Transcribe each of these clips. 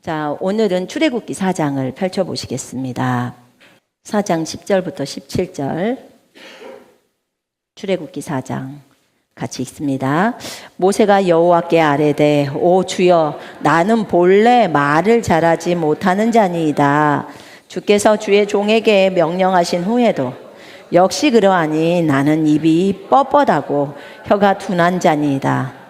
자, 오늘은 출애굽기 4장을 펼쳐보시겠습니다. 4장 10절부터 17절. 출애굽기 4장 같이 읽습니다. 모세가 여호와께 아뢰되 오 주여 나는 본래 말을 잘하지 못하는 자니이다. 주께서 주의 종에게 명령하신 후에도 역시 그러하니 나는 입이 뻣뻣하고 혀가 둔한 자니이다.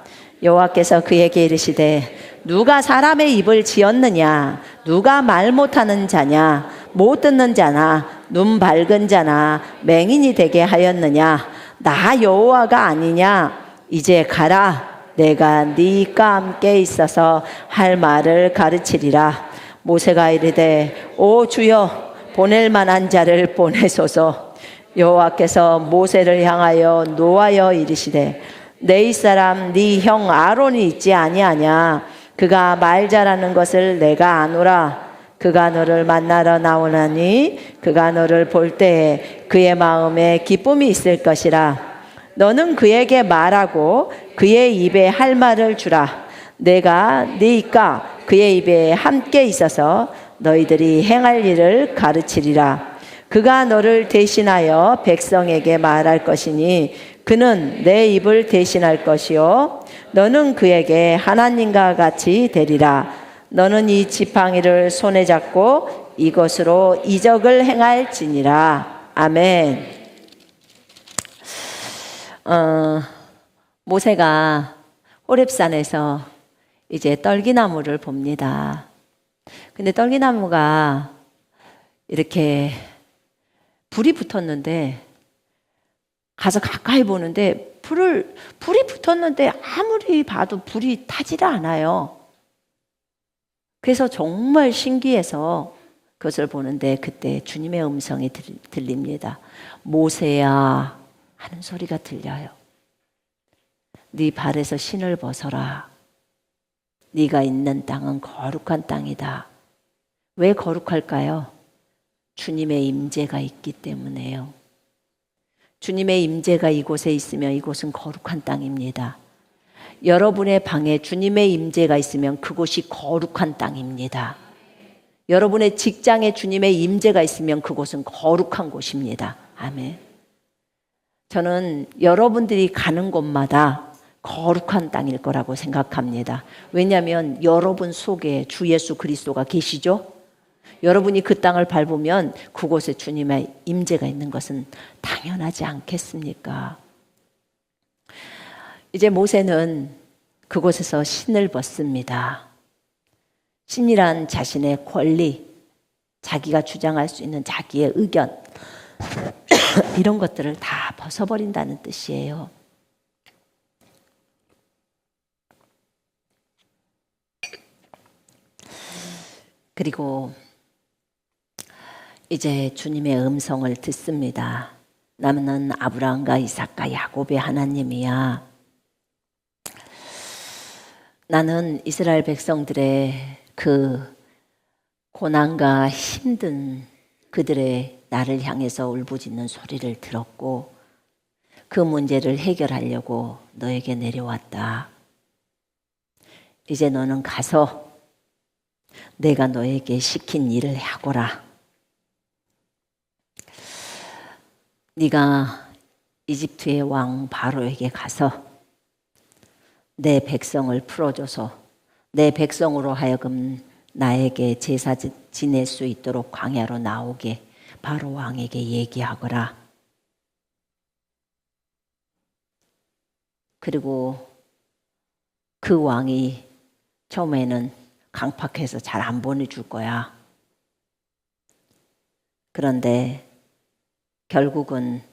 여호와께서 그에게 이르시되 누가 사람의 입을 지었느냐? 누가 말 못하는 자냐? 못 듣는 자나 눈 밝은 자나 맹인이 되게 하였느냐? 나 여호와가 아니냐? 이제 가라. 내가 네가 함께 있어서 할 말을 가르치리라. 모세가 이르되 오 주여 보낼 만한 자를 보내소서. 여호와께서 모세를 향하여 노하여 이르시되 내 이사람 네 형 아론이 있지 아니하냐? 그가 말 잘하는 것을 내가 아노라. 그가 너를 만나러 나오나니 그가 너를 볼 때에 그의 마음에 기쁨이 있을 것이라. 너는 그에게 말하고 그의 입에 할 말을 주라. 내가 네가 그의 입에 함께 있어서 너희들이 행할 일을 가르치리라. 그가 너를 대신하여 백성에게 말할 것이니 그는 내 입을 대신할 것이요 너는 그에게 하나님과 같이 되리라. 너는 이 지팡이를 손에 잡고 이것으로 이적을 행할지니라. 아멘. 모세가 호렙산에서 이제 떨기나무를 봅니다. 근데 떨기나무가 이렇게 불이 붙었는데 가서 가까이 보는데 불이 붙었는데 아무리 봐도 불이 타지를 않아요. 그래서 정말 신기해서 그것을 보는데 그때 주님의 음성이 들립니다. 모세야 하는 소리가 들려요. 네 발에서 신을 벗어라. 네가 있는 땅은 거룩한 땅이다. 왜 거룩할까요? 주님의 임재가 있기 때문에요. 주님의 임재가 이곳에 있으면 이곳은 거룩한 땅입니다. 여러분의 방에 주님의 임재가 있으면 그곳이 거룩한 땅입니다. 여러분의 직장에 주님의 임재가 있으면 그곳은 거룩한 곳입니다. 아멘. 저는 여러분들이 가는 곳마다 거룩한 땅일 거라고 생각합니다. 왜냐하면 여러분 속에 주 예수 그리스도가 계시죠? 여러분이 그 땅을 밟으면 그곳에 주님의 임재가 있는 것은 당연하지 않겠습니까? 이제 모세는 그곳에서 신을 벗습니다. 신이란 자신의 권리, 자기가 주장할 수 있는 자기의 의견 이런 것들을 다 벗어버린다는 뜻이에요. 그리고 이제 주님의 음성을 듣습니다. 나는 아브라함과 이삭과 야곱의 하나님이야. 나는 이스라엘 백성들의 그 고난과 힘든 그들의 나를 향해서 울부짖는 소리를 들었고 그 문제를 해결하려고 너에게 내려왔다. 이제 너는 가서 내가 너에게 시킨 일을 하거라. 네가 이집트의 왕 바로에게 가서 내 백성을 풀어줘서 내 백성으로 하여금 나에게 제사 지낼 수 있도록 광야로 나오게 바로 왕에게 얘기하거라. 그리고 그 왕이 처음에는 강팍해서 잘 안 보내줄 거야. 그런데 결국은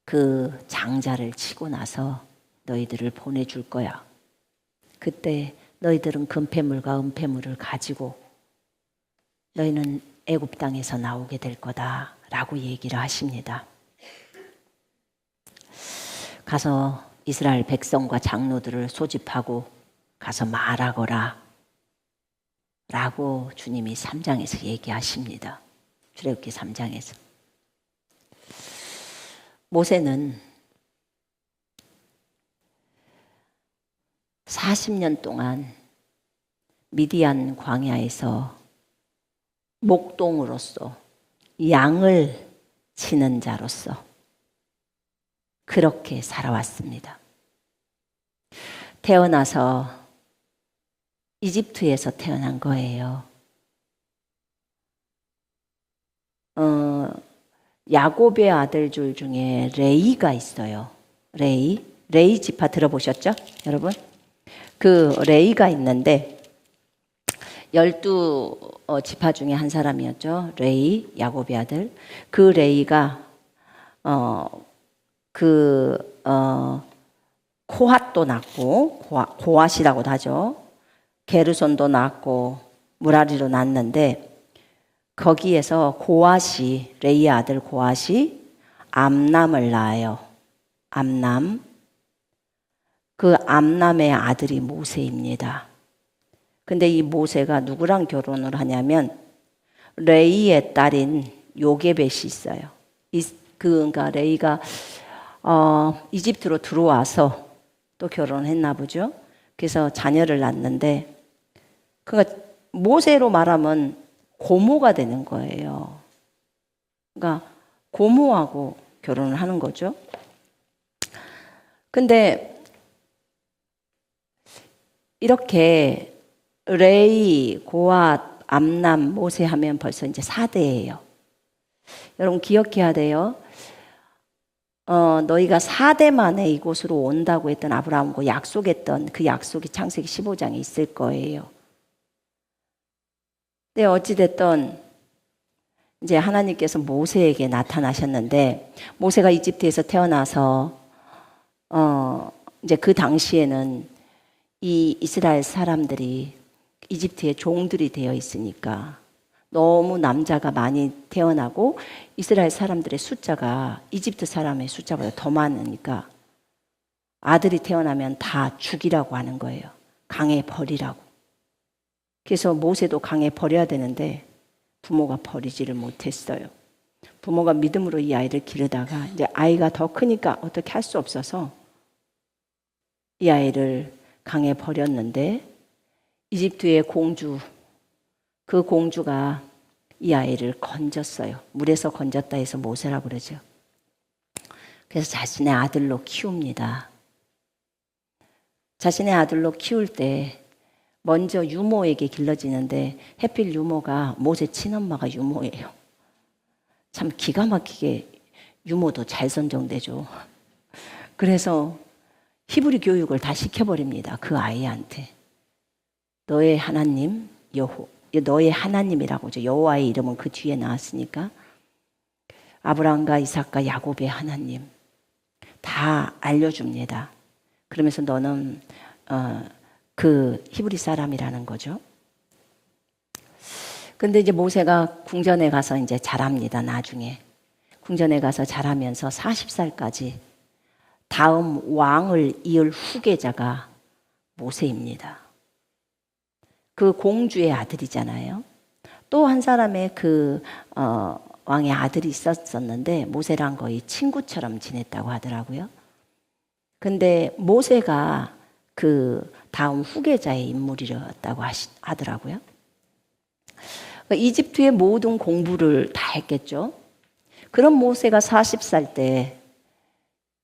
그 장자를 치고 나서 너희들을 보내줄 거야. 그때 너희들은 금폐물과 은폐물을 가지고 너희는 애굽 땅에서 나오게 될 거다 라고 얘기를 하십니다. 가서 이스라엘 백성과 장로들을 소집하고 가서 말하거라 라고 주님이 3장에서 얘기하십니다. 출애굽기 3장에서. 모세는 40년 동안 미디안 광야에서 목동으로서 양을 치는 자로서 그렇게 살아왔습니다. 태어나서 이집트에서 태어난 거예요. 야곱의 아들들 중에 레이가 있어요. 레이 지파 들어보셨죠? 여러분? 그 레이가 있는데 12지파 중에 한 사람이었죠. 레이, 야곱의 아들. 그 레이가 코핫도 낳고, 고핫이라고도 하죠. 게르손도 낳고 무라리로 낳았는데 거기에서 고핫이, 레이의 아들 고핫이 암남을 낳아요. 암남. 그 암남의 아들이 모세입니다. 근데 이 모세가 누구랑 결혼을 하냐면 레이의 딸인 요게벳이 있어요. 그러니까 레이가 이집트로 들어와서 또 결혼했나 보죠. 그래서 자녀를 낳는데 그러니까 모세로 말하면 고모가 되는 거예요. 그러니까 고모하고 결혼을 하는 거죠. 근데 이렇게 레이, 고앗, 암남, 모세 하면 벌써 이제 4대예요. 여러분 기억해야 돼요. 너희가 4대 만에 이곳으로 온다고 했던 아브라함과 약속했던 그 약속이 창세기 15장에 있을 거예요. 근데 어찌됐든 이제 하나님께서 모세에게 나타나셨는데 모세가 이집트에서 태어나서 이제 그 당시에는 이 이스라엘 사람들이 이집트의 종들이 되어 있으니까 너무 남자가 많이 태어나고 이스라엘 사람들의 숫자가 이집트 사람의 숫자보다 더 많으니까 아들이 태어나면 다 죽이라고 하는 거예요. 강에 버리라고. 그래서 모세도 강에 버려야 되는데 부모가 버리지를 못했어요. 부모가 믿음으로 이 아이를 기르다가 이제 아이가 더 크니까 어떻게 할 수 없어서 이 아이를 강에 버렸는데 이집트의 공주, 그 공주가 이 아이를 건졌어요. 물에서 건졌다 해서 모세라고 그러죠. 그래서 자신의 아들로 키웁니다. 자신의 아들로 키울 때 먼저 유모에게 길러지는데 해필 유모가 모세 친엄마가 유모예요. 참 기가 막히게 유모도 잘 선정되죠. 그래서 히브리 교육을 다 시켜버립니다. 그 아이한테. 너의 하나님 너의 하나님이라고죠. 여호와의 이름은 그 뒤에 나왔으니까 아브라함과 이삭과 야곱의 하나님 다 알려줍니다. 그러면서 너는 그 히브리 사람이라는 거죠. 근데 이제 모세가 궁전에 가서 이제 자랍니다. 나중에 궁전에 가서 자라면서 40살까지 다음 왕을 이을 후계자가 모세입니다. 그 공주의 아들이잖아요. 또 한 사람의 그 왕의 아들이 있었는데 모세랑 거의 친구처럼 지냈다고 하더라고요. 근데 모세가 그 다음 후계자의 인물이었다고 하더라고요. 이집트의 모든 공부를 다 했겠죠. 그런 모세가 40살 때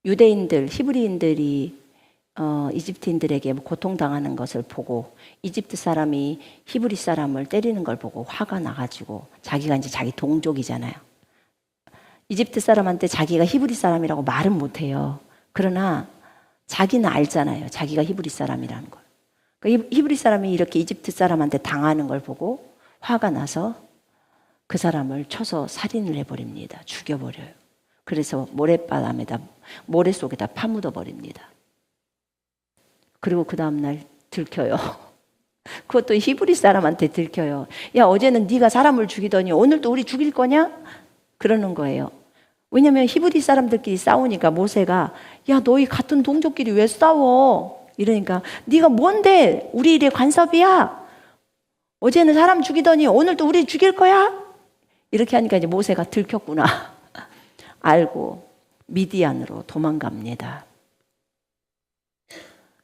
유대인들, 히브리인들이 이집트인들에게 고통당하는 것을 보고 이집트 사람이 히브리 사람을 때리는 걸 보고 화가 나가지고 자기가 이제 자기 동족이잖아요. 이집트 사람한테 자기가 히브리 사람이라고 말은 못해요. 그러나 자기는 알잖아요. 자기가 히브리 사람이라는 걸. 그러니까 히브리 사람이 이렇게 이집트 사람한테 당하는 걸 보고 화가 나서 그 사람을 쳐서 살인을 해버립니다. 죽여버려요. 그래서 모래 속에다 파묻어 버립니다. 그리고 그 다음날 들켜요. 그것도 히브리 사람한테 들켜요. 야, 어제는 네가 사람을 죽이더니 오늘도 우리 죽일 거냐? 그러는 거예요. 왜냐하면 히브리 사람들끼리 싸우니까 모세가 야, 너희 같은 동족끼리 왜 싸워? 이러니까 네가 뭔데 우리 일에 간섭이야? 어제는 사람 죽이더니 오늘도 우리 죽일 거야? 이렇게 하니까 이제 모세가 들켰구나 알고 미디안으로 도망갑니다.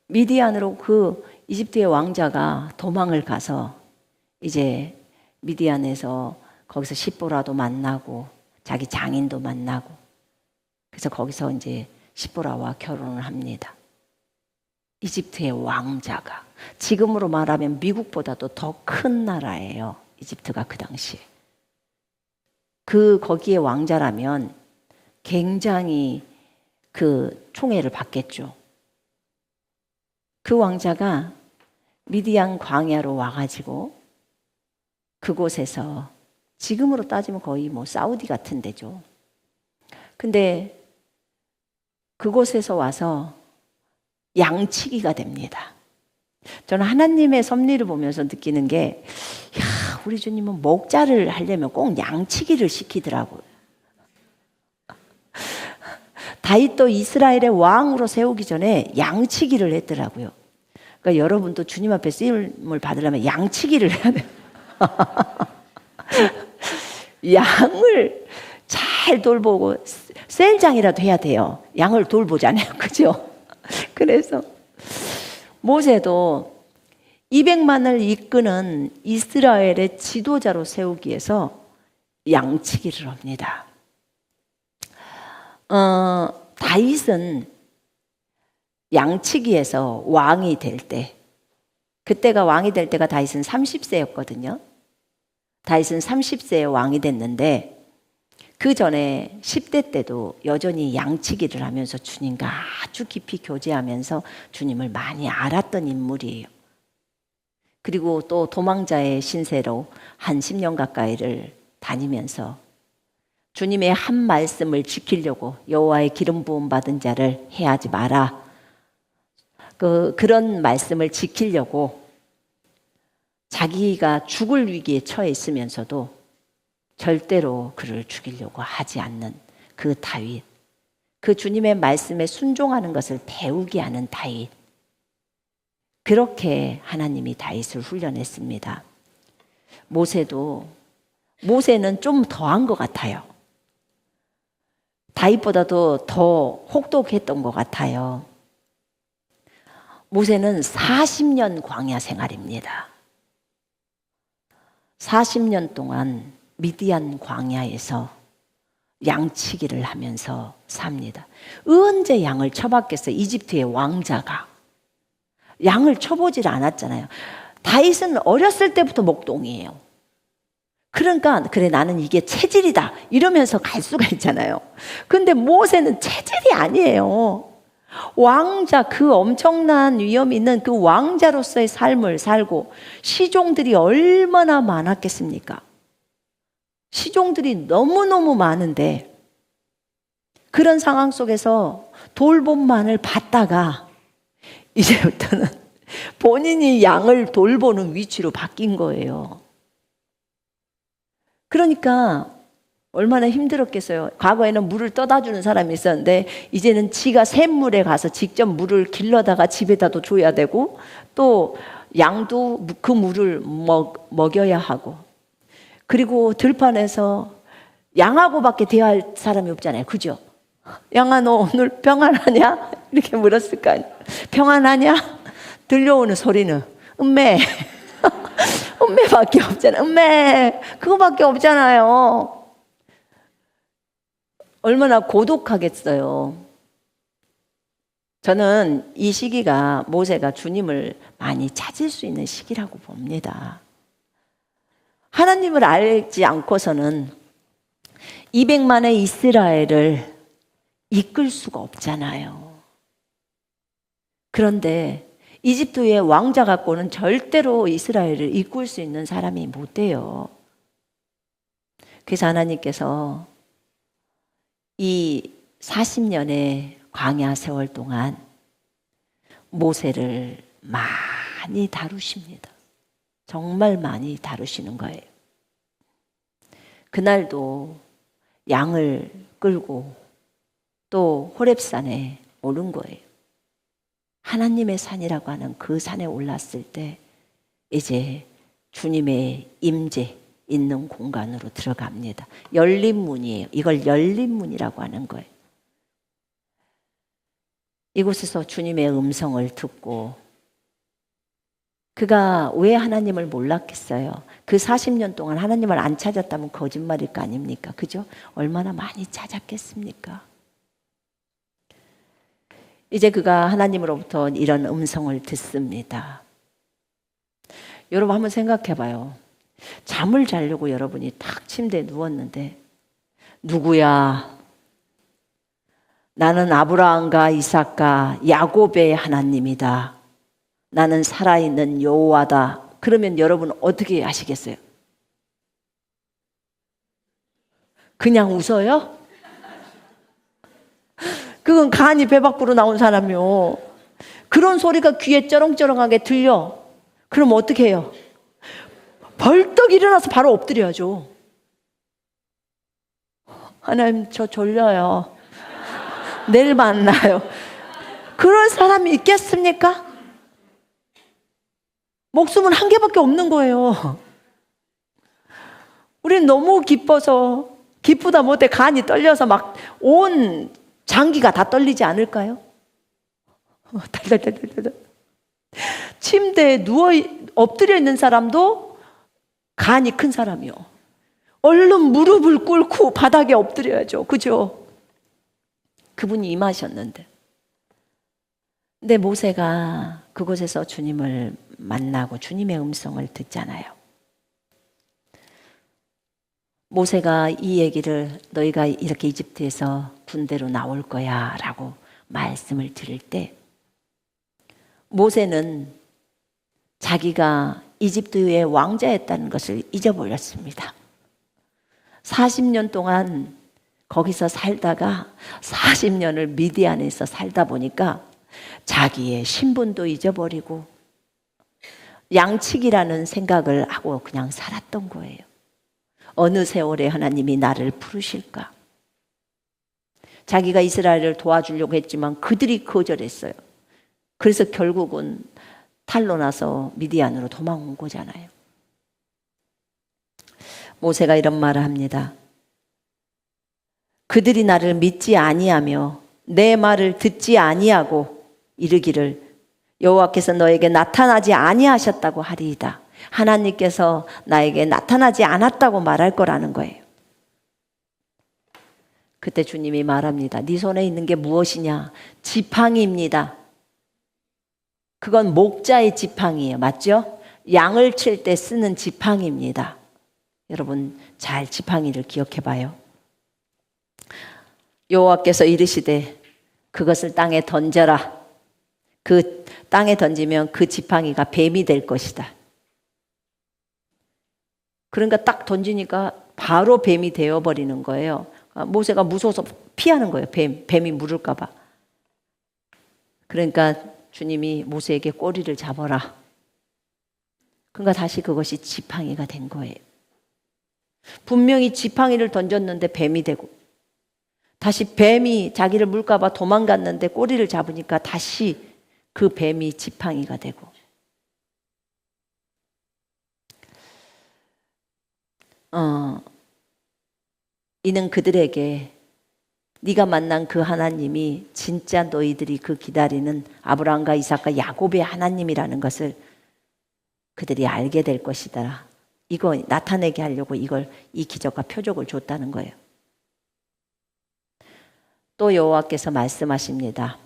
미디안으로 그 이집트의 왕자가 도망을 가서 이제 미디안에서 거기서 십보라도 만나고 자기 장인도 만나고 그래서 거기서 이제 십보라와 결혼을 합니다. 이집트의 왕자가 지금으로 말하면 미국보다도 더 큰 나라예요. 이집트가 그 당시에. 거기에 왕자라면 굉장히 그 총애를 받겠죠. 그 왕자가 미디안 광야로 와가지고 그곳에서 지금으로 따지면 거의 뭐 사우디 같은 데죠. 근데 그곳에서 와서 양치기가 됩니다. 저는 하나님의 섭리를 보면서 느끼는 게, 야, 우리 주님은 목자를 하려면 꼭 양치기를 시키더라고요. 다윗도 이스라엘의 왕으로 세우기 전에 양치기를 했더라고요. 그러니까 여러분도 주님 앞에 쓰임을 받으려면 양치기를 해야 돼요. 양을 잘 돌보고 셀장이라도 해야 돼요. 양을 돌보잖아요. 그죠? 그래서 모세도 200만을 이끄는 이스라엘의 지도자로 세우기 위해서 양치기를 합니다. 다윗은 양치기에서 왕이 될 때, 그때가 왕이 될 때가 다윗은 30세였거든요. 다윗은 30세에 왕이 됐는데 그 전에 10대 때도 여전히 양치기를 하면서 주님과 아주 깊이 교제하면서 주님을 많이 알았던 인물이에요. 그리고 또 도망자의 신세로 한 10년 가까이를 다니면서 주님의 한 말씀을 지키려고 여호와의 기름 부음 받은 자를 해하지 마라. 그런 말씀을 지키려고 자기가 죽을 위기에 처해 있으면서도 절대로 그를 죽이려고 하지 않는 그 다윗, 그 주님의 말씀에 순종하는 것을 배우게 하는 다윗, 그렇게 하나님이 다윗을 훈련했습니다. 모세는 좀 더한 것 같아요. 다윗보다도 더 혹독했던 것 같아요. 모세는 40년 광야 생활입니다. 40년 동안 미디안 광야에서 양치기를 하면서 삽니다. 언제 양을 쳐봤겠어요? 이집트의 왕자가. 양을 쳐보질 않았잖아요. 다윗은 어렸을 때부터 목동이에요. 그러니까 그래 나는 이게 체질이다 이러면서 갈 수가 있잖아요. 근데 모세는 체질이 아니에요. 왕자, 그 엄청난 위험 있는 그 왕자로서의 삶을 살고 시종들이 얼마나 많았겠습니까? 시종들이 너무너무 많은데 그런 상황 속에서 돌봄만을 받다가 이제부터는 본인이 양을 돌보는 위치로 바뀐 거예요. 그러니까 얼마나 힘들었겠어요. 과거에는 물을 떠다 주는 사람이 있었는데 이제는 지가 샘물에 가서 직접 물을 길러다가 집에다도 줘야 되고 또 양도 그 물을 먹여야 하고 그리고 들판에서 양하고밖에 대화할 사람이 없잖아요. 그죠? 양아 너 오늘 평안하냐? 이렇게 물었을 거 아니에요. 평안하냐? 들려오는 소리는 음메 음메밖에 없잖아요. 음메 그거밖에 없잖아요. 얼마나 고독하겠어요. 저는 이 시기가 모세가 주님을 많이 찾을 수 있는 시기라고 봅니다. 하나님을 알지 않고서는 200만의 이스라엘을 이끌 수가 없잖아요. 그런데 이집트의 왕자 갖고는 절대로 이스라엘을 이끌 수 있는 사람이 못 돼요. 그래서 하나님께서 이 40년의 광야 세월 동안 모세를 많이 다루십니다. 정말 많이 다루시는 거예요. 그날도 양을 끌고 또 호렙산에 오른 거예요. 하나님의 산이라고 하는 그 산에 올랐을 때 이제 주님의 임재 있는 공간으로 들어갑니다. 열린 문이에요. 이걸 열린 문이라고 하는 거예요. 이곳에서 주님의 음성을 듣고 그가 왜 하나님을 몰랐겠어요? 그 40년 동안 하나님을 안 찾았다면 거짓말일 거 아닙니까? 그죠? 얼마나 많이 찾았겠습니까? 이제 그가 하나님으로부터 이런 음성을 듣습니다. 여러분 한번 생각해 봐요. 잠을 자려고 여러분이 탁 침대에 누웠는데 누구야? 나는 아브라함과 이삭과 야곱의 하나님이다. 나는 살아있는 여호와다. 그러면 여러분 어떻게 하시겠어요? 그냥 웃어요? 그건 간이 배 밖으로 나온 사람이요. 그런 소리가 귀에 쩌렁쩌렁하게 들려. 그럼 어떻게 해요? 벌떡 일어나서 바로 엎드려야죠. 하나님 저 졸려요. 내일 만나요. 그런 사람이 있겠습니까? 목숨은 한 개밖에 없는 거예요. 우리는 너무 기뻐서 기쁘다 못해 간이 떨려서 막 온 장기가 다 떨리지 않을까요? 달달달달달. 침대에 누워 엎드려 있는 사람도 간이 큰 사람이요. 얼른 무릎을 꿇고 바닥에 엎드려야죠. 그죠? 그분이 임하셨는데. 근데 모세가 그곳에서 주님을 만나고 주님의 음성을 듣잖아요. 모세가 이 얘기를 너희가 이렇게 이집트에서 군대로 나올 거야 라고 말씀을 들을 때 모세는 자기가 이집트의 왕자였다는 것을 잊어버렸습니다. 40년 동안 거기서 살다가 40년을 미디안에서 살다 보니까 자기의 신분도 잊어버리고 양측이라는 생각을 하고 그냥 살았던 거예요. 어느 세월에 하나님이 나를 부르실까? 자기가 이스라엘을 도와주려고 했지만 그들이 거절했어요. 그래서 결국은 탈로 나서 미디안으로 도망온 거잖아요. 모세가 이런 말을 합니다. 그들이 나를 믿지 아니하며 내 말을 듣지 아니하고 이르기를 여호와께서 너에게 나타나지 아니하셨다고 하리이다. 하나님께서 나에게 나타나지 않았다고 말할 거라는 거예요. 그때 주님이 말합니다. 네 손에 있는 게 무엇이냐? 지팡이입니다. 그건 목자의 지팡이에요. 맞죠? 양을 칠 때 쓰는 지팡이입니다. 여러분 잘 지팡이를 기억해 봐요. 여호와께서 이르시되 그것을 땅에 던져라. 그 땅에 던지면 그 지팡이가 뱀이 될 것이다. 그러니까 딱 던지니까 바로 뱀이 되어버리는 거예요. 모세가 무서워서 피하는 거예요. 뱀이 물을까 봐. 그러니까 주님이 모세에게 꼬리를 잡아라. 그러니까 다시 그것이 지팡이가 된 거예요. 분명히 지팡이를 던졌는데 뱀이 되고 다시 뱀이 자기를 물까 봐 도망갔는데 꼬리를 잡으니까 다시 그 뱀이 지팡이가 되고 이는 그들에게 네가 만난 그 하나님이 진짜 너희들이 그 기다리는 아브라함과 이삭과 야곱의 하나님이라는 것을 그들이 알게 될 것이다. 이거 나타내게 하려고 이 기적과 표적을 줬다는 거예요. 또 여호와께서 말씀하십니다.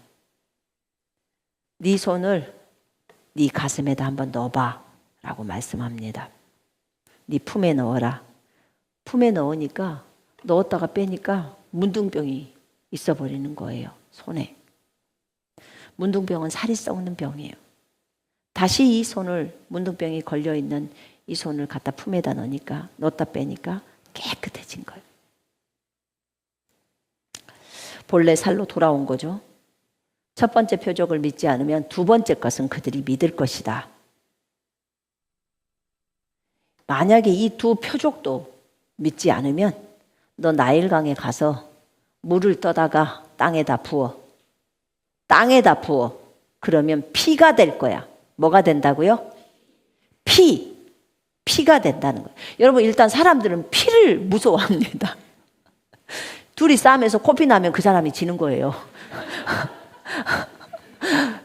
네 손을 네 가슴에다 한번 넣어봐 라고 말씀합니다. 네 품에 넣어라. 품에 넣으니까 넣었다가 빼니까 문둥병이 있어버리는 거예요. 손에. 문둥병은 살이 썩는 병이에요. 다시 이 손을 문둥병이 걸려있는 이 손을 갖다 품에다 넣으니까 넣었다 빼니까 깨끗해진 거예요. 본래 살로 돌아온 거죠. 첫 번째 표적을 믿지 않으면 두 번째 것은 그들이 믿을 것이다. 만약에 이 두 표적도 믿지 않으면 너 나일강에 가서 물을 떠다가 땅에다 부어. 땅에다 부어. 그러면 피가 될 거야. 뭐가 된다고요? 피가 된다는 거예요. 여러분 일단 사람들은 피를 무서워합니다. 둘이 싸움에서 코피 나면 그 사람이 지는 거예요.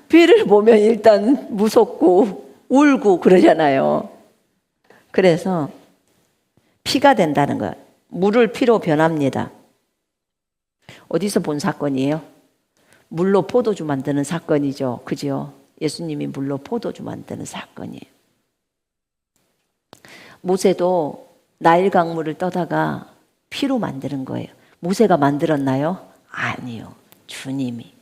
피를 보면 일단 무섭고 울고 그러잖아요. 그래서 피가 된다는 거예요. 물을 피로 변합니다. 어디서 본 사건이에요? 물로 포도주 만드는 사건이죠. 그죠? 예수님이 물로 포도주 만드는 사건이에요. 모세도 나일 강물을 떠다가 피로 만드는 거예요. 모세가 만들었나요? 아니요. 주님이.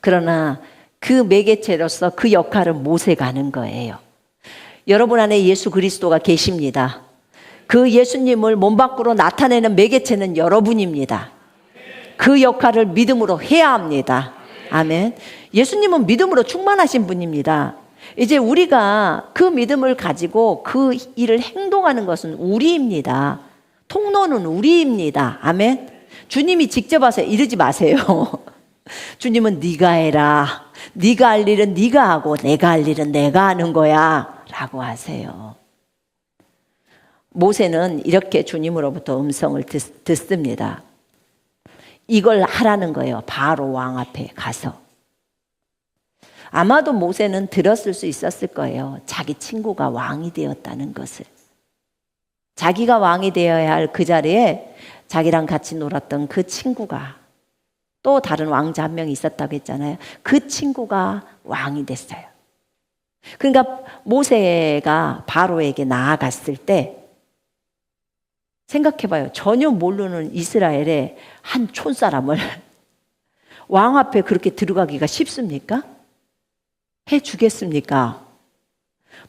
그러나 그 매개체로서 그 역할을 모세가 하는 거예요. 여러분 안에 예수 그리스도가 계십니다. 그 예수님을 몸 밖으로 나타내는 매개체는 여러분입니다. 그 역할을 믿음으로 해야 합니다. 아멘. 예수님은 믿음으로 충만하신 분입니다. 이제 우리가 그 믿음을 가지고 그 일을 행동하는 것은 우리입니다. 통로는 우리입니다. 아멘. 주님이 직접 와서 이러지 마세요. 주님은 네가 해라. 네가 할 일은 네가 하고 내가 할 일은 내가 하는 거야 라고 하세요. 모세는 이렇게 주님으로부터 음성을 듣습니다. 이걸 하라는 거예요. 바로 왕 앞에 가서. 아마도 모세는 들었을 수 있었을 거예요. 자기 친구가 왕이 되었다는 것을. 자기가 왕이 되어야 할 그 자리에 자기랑 같이 놀았던 그 친구가, 또 다른 왕자 한 명 있었다고 했잖아요. 그 친구가 왕이 됐어요. 그러니까 모세가 바로에게 나아갔을 때 생각해봐요. 전혀 모르는 이스라엘의 한 촌사람을 왕 앞에 그렇게 들어가기가 쉽습니까? 해주겠습니까?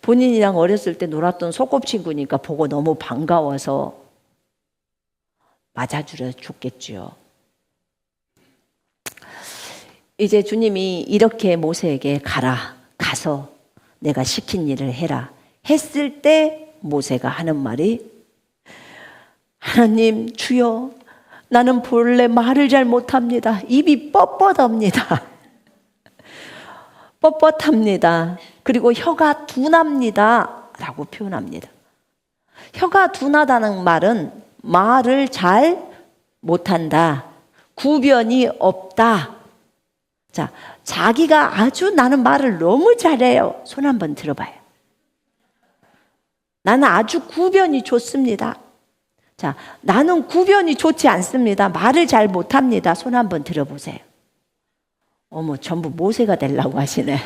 본인이랑 어렸을 때 놀았던 소꿉친구니까 보고 너무 반가워서 맞아주려 줬겠지요. 이제 주님이 이렇게 모세에게 가라, 가서 내가 시킨 일을 해라 했을 때 모세가 하는 말이, 하나님 주여, 나는 본래 말을 잘 못합니다. 입이 뻣뻣합니다. 뻣뻣합니다. 그리고 혀가 둔합니다 라고 표현합니다. 혀가 둔하다는 말은 말을 잘 못한다, 구변이 없다. 자, 자기가 아주 나는 말을 너무 잘해요. 손 한번 들어봐요. 나는 아주 구변이 좋습니다. 자, 나는 구변이 좋지 않습니다. 말을 잘 못합니다. 손 한번 들어보세요. 어머, 전부 모세가 되려고 하시네.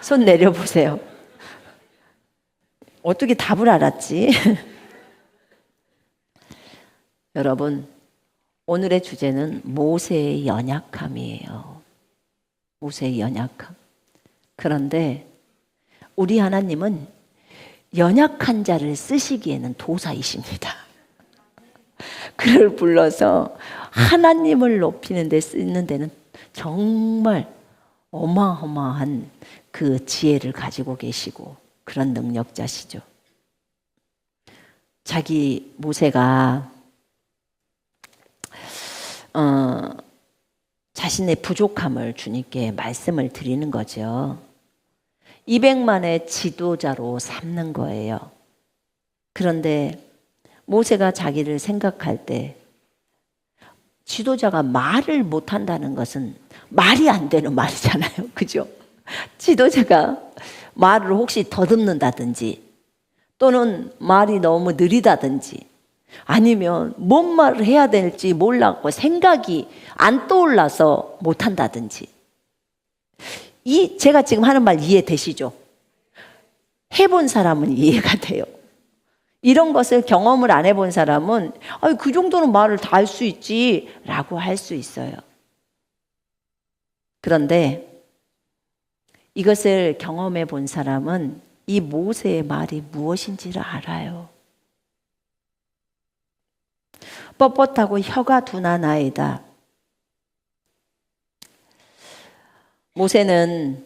손 내려보세요. 어떻게 답을 알았지? 여러분, 오늘의 주제는 모세의 연약함이에요. 모세의 연약함. 그런데 우리 하나님은 연약한 자를 쓰시기에는 도사이십니다. 그를 불러서 하나님을 높이는 데 쓰는 데는 정말 어마어마한 그 지혜를 가지고 계시고 그런 능력자시죠. 자기 모세가 자신의 부족함을 주님께 말씀을 드리는 거죠. 200만의 지도자로 삼는 거예요. 그런데 모세가 자기를 생각할 때 지도자가 말을 못한다는 것은 말이 안 되는 말이잖아요. 그죠? 지도자가 말을 혹시 더듬는다든지 또는 말이 너무 느리다든지 아니면 뭔 말을 해야 될지 몰랐고 생각이 안 떠올라서 못한다든지, 제가 지금 하는 말 이해되시죠? 해본 사람은 이해가 돼요. 이런 것을 경험을 안 해본 사람은 그 정도는 말을 다 할 수 있지 라고 할 수 있어요. 그런데 이것을 경험해 본 사람은 이 모세의 말이 무엇인지를 알아요. 뻣뻣하고 혀가 둔하나이다. 모세는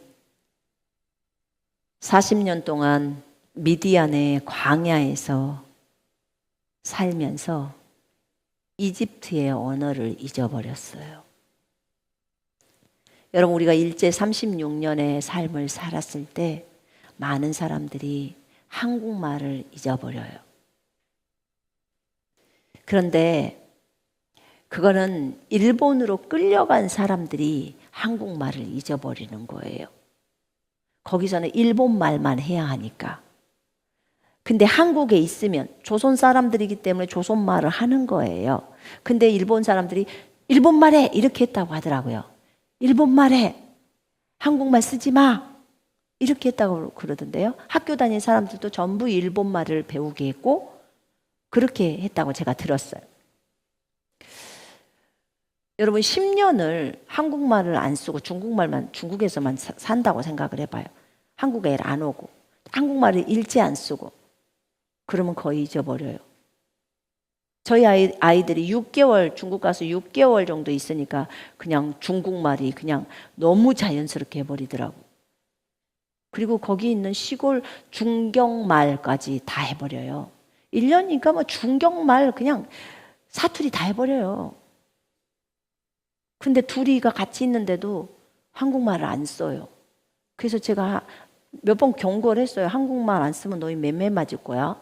40년 동안 미디안의 광야에서 살면서 이집트의 언어를 잊어버렸어요. 여러분, 우리가 일제 36년의 삶을 살았을 때 많은 사람들이 한국말을 잊어버려요. 그런데 그거는 일본으로 끌려간 사람들이 한국말을 잊어버리는 거예요. 거기서는 일본 말만 해야 하니까. 근데 한국에 있으면 조선 사람들이기 때문에 조선 말을 하는 거예요. 근데 일본 사람들이 일본 말해 이렇게 했다고 하더라고요. 일본 말해, 한국말 쓰지 마 이렇게 했다고 그러던데요. 학교 다니는 사람들도 전부 일본 말을 배우게 했고 그렇게 했다고 제가 들었어요. 여러분 10년을 한국말을 안 쓰고 중국말만 중국에서만 산다고 생각을 해봐요. 한국에 안 오고 한국말을 일제 안 쓰고 그러면 거의 잊어버려요. 저희 아이들이 6개월 중국 가서 6개월 정도 있으니까 그냥 중국말이 그냥 너무 자연스럽게 해버리더라고. 그리고 거기 있는 시골 중경말까지 다 해버려요. 1년이니까 뭐 중경말 그냥 사투리 다 해버려요. 근데 둘이가 같이 있는데도 한국말을 안 써요. 그래서 제가 몇 번 경고를 했어요. 한국말 안 쓰면 너희 맴매 맞을 거야.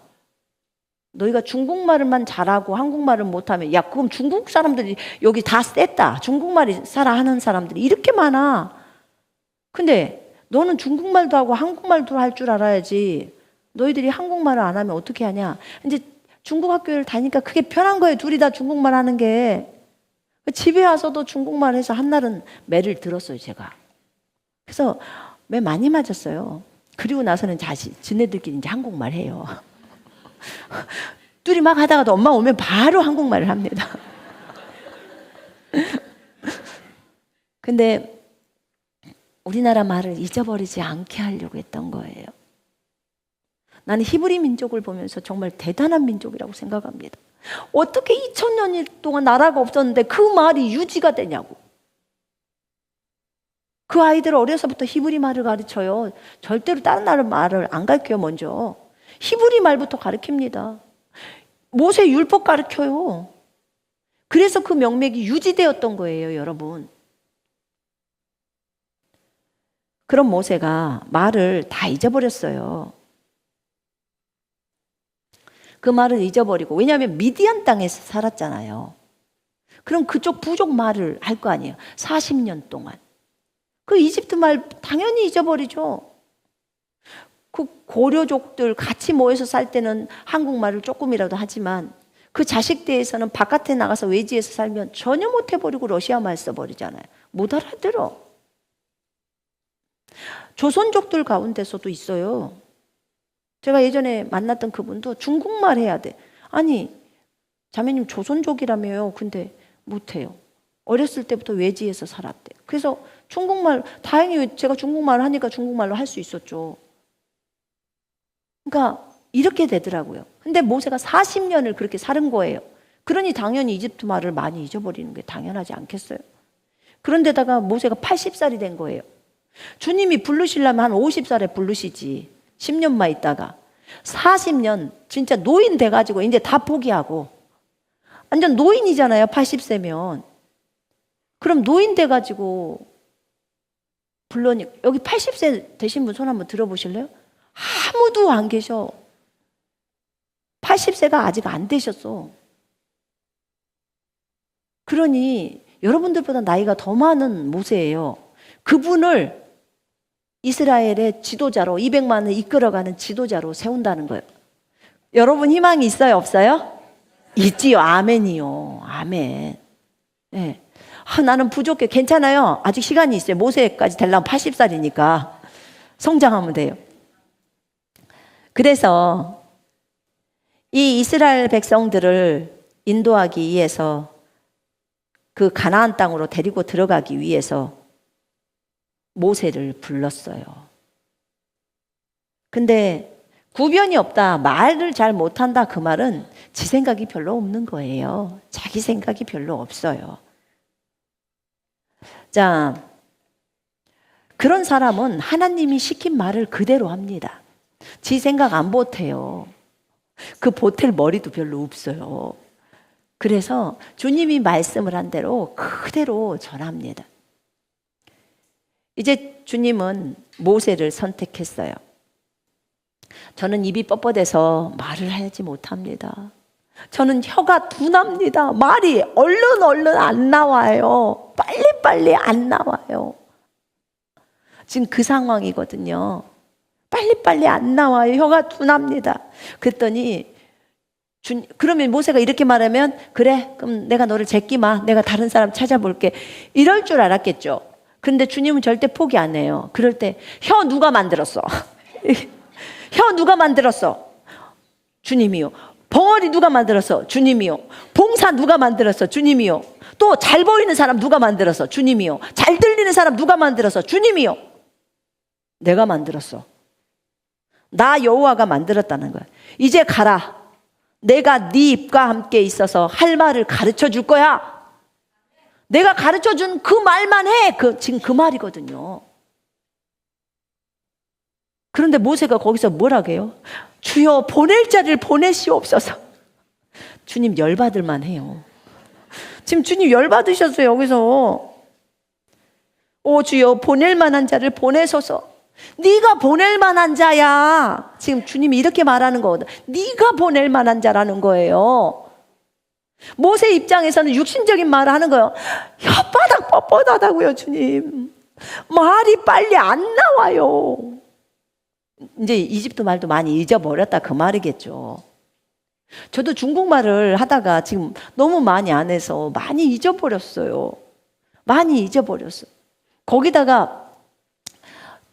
너희가 중국말만 잘하고 한국말을 못하면 야 그럼 중국 사람들이 여기 다 셌다. 중국말이 하는 사람들이 이렇게 많아. 근데 너는 중국말도 하고 한국말도 할 줄 알아야지. 너희들이 한국말을 안 하면 어떻게 하냐. 이제 중국 학교를 다니니까 그게 편한 거예요. 둘이 다 중국말 하는 게. 집에 와서도 중국말 해서 한날은 매를 들었어요, 제가. 그래서 매 많이 맞았어요. 그리고 나서는 지네들끼리 이제 한국말 해요. 둘이 막 하다가도 엄마 오면 바로 한국말을 합니다. 근데 우리나라 말을 잊어버리지 않게 하려고 했던 거예요. 나는 히브리 민족을 보면서 정말 대단한 민족이라고 생각합니다. 어떻게 2000년 동안 나라가 없었는데 그 말이 유지가 되냐고. 그 아이들 어려서부터 히브리 말을 가르쳐요. 절대로 다른 나라 말을 안 가르쳐요. 먼저 히브리 말부터 가르칩니다. 모세 율법 가르쳐요. 그래서 그 명맥이 유지되었던 거예요, 여러분. 그럼 모세가 말을 다 잊어버렸어요. 그 말을 잊어버리고, 왜냐하면 미디안 땅에서 살았잖아요. 그럼 그쪽 부족 말을 할 거 아니에요. 40년 동안. 그 이집트 말 당연히 잊어버리죠. 그 고려족들 같이 모여서 살 때는 한국말을 조금이라도 하지만 그 자식대에서는 바깥에 나가서 외지에서 살면 전혀 못 해버리고 러시아 말 써버리잖아요. 못 알아들어. 조선족들 가운데서도 있어요. 제가 예전에 만났던 그분도 중국말 해야 돼. 아니, 자매님 조선족이라며요. 근데 못해요. 어렸을 때부터 외지에서 살았대. 그래서 중국말, 다행히 제가 중국말을 하니까 중국말로 할 수 있었죠. 그러니까 이렇게 되더라고요. 근데 모세가 40년을 그렇게 살은 거예요. 그러니 당연히 이집트 말을 많이 잊어버리는 게 당연하지 않겠어요? 그런데다가 모세가 80살이 된 거예요. 주님이 부르시려면 한 50살에 부르시지. 10년만 있다가 40년 진짜 노인 돼가지고 이제 다 포기하고 완전 노인이잖아요. 80세면. 그럼 노인 돼가지고 불러니 여기 80세 되신 분 손 한번 들어보실래요? 아무도 안 계셔. 80세가 아직 안 되셨어. 그러니 여러분들보다 나이가 더 많은 모세예요. 그분을 이스라엘의 지도자로 200만을 이끌어가는 지도자로 세운다는 거예요. 여러분 희망이 있어요? 없어요? 있지요. 아멘이요. 아멘. 네. 나는 부족해. 괜찮아요. 아직 시간이 있어요. 모세까지 되려면 80살이니까 성장하면 돼요. 그래서 이 이스라엘 백성들을 인도하기 위해서 그 가나안 땅으로 데리고 들어가기 위해서 모세를 불렀어요. 근데 구변이 없다, 말을 잘 못한다, 그 말은 지 생각이 별로 없는 거예요. 자기 생각이 별로 없어요. 자, 그런 사람은 하나님이 시킨 말을 그대로 합니다. 지 생각 안 보태요. 그 보탤 머리도 별로 없어요. 그래서 주님이 말씀을 한 대로 그대로 전합니다. 이제 주님은 모세를 선택했어요. 저는 입이 뻣뻣해서 말을 하지 못합니다. 저는 혀가 둔합니다. 말이 얼른 안 나와요. 빨리빨리 안 나와요. 지금 그 상황이거든요. 빨리빨리 안 나와요. 혀가 둔합니다. 그랬더니 그러면 모세가 이렇게 말하면 그래 그럼 내가 너를 제끼 마. 내가 다른 사람 찾아볼게. 이럴 줄 알았겠죠. 근데 주님은 절대 포기 안 해요. 그럴 때 혀 누가 만들었어? 혀 누가 만들었어? 주님이요. 벙어리 누가 만들었어? 주님이요. 봉사 누가 만들었어? 주님이요. 또 잘 보이는 사람 누가 만들었어? 주님이요. 잘 들리는 사람 누가 만들었어? 주님이요. 내가 만들었어. 나 여호와가 만들었다는 거야. 이제 가라. 내가 네 입과 함께 있어서 할 말을 가르쳐 줄 거야. 내가 가르쳐 준 그 말만 해. 지금 그 말이거든요. 그런데 모세가 거기서 뭐라고 해요? 주여 보낼 자를 보내시옵소서. 주님 열받을만 해요. 지금 주님 열받으셨어요. 여기서 오 주여 보낼 만한 자를 보내소서. 네가 보낼 만한 자야. 지금 주님이 이렇게 말하는 거거든. 네가 보낼 만한 자라는 거예요. 모세 입장에서는 육신적인 말을 하는 거예요. 혓바닥 뻣뻣하다고요. 주님 말이 빨리 안 나와요. 이제 이집트 말도 많이 잊어버렸다 그 말이겠죠. 저도 중국말을 하다가 지금 너무 많이 안 해서 많이 잊어버렸어요. 많이 잊어버렸어요. 거기다가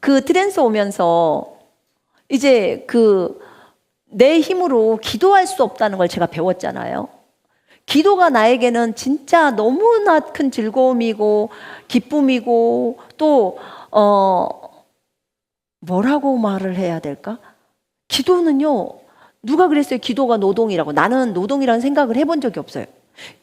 그 트랜스 오면서 이제 내 힘으로 기도할 수 없다는 걸 제가 배웠잖아요. 기도가 나에게는 진짜 너무나 큰 즐거움이고 기쁨이고 또 뭐라고 말을 해야 될까? 기도는요. 누가 그랬어요? 기도가 노동이라고. 나는 노동이라는 생각을 해본 적이 없어요.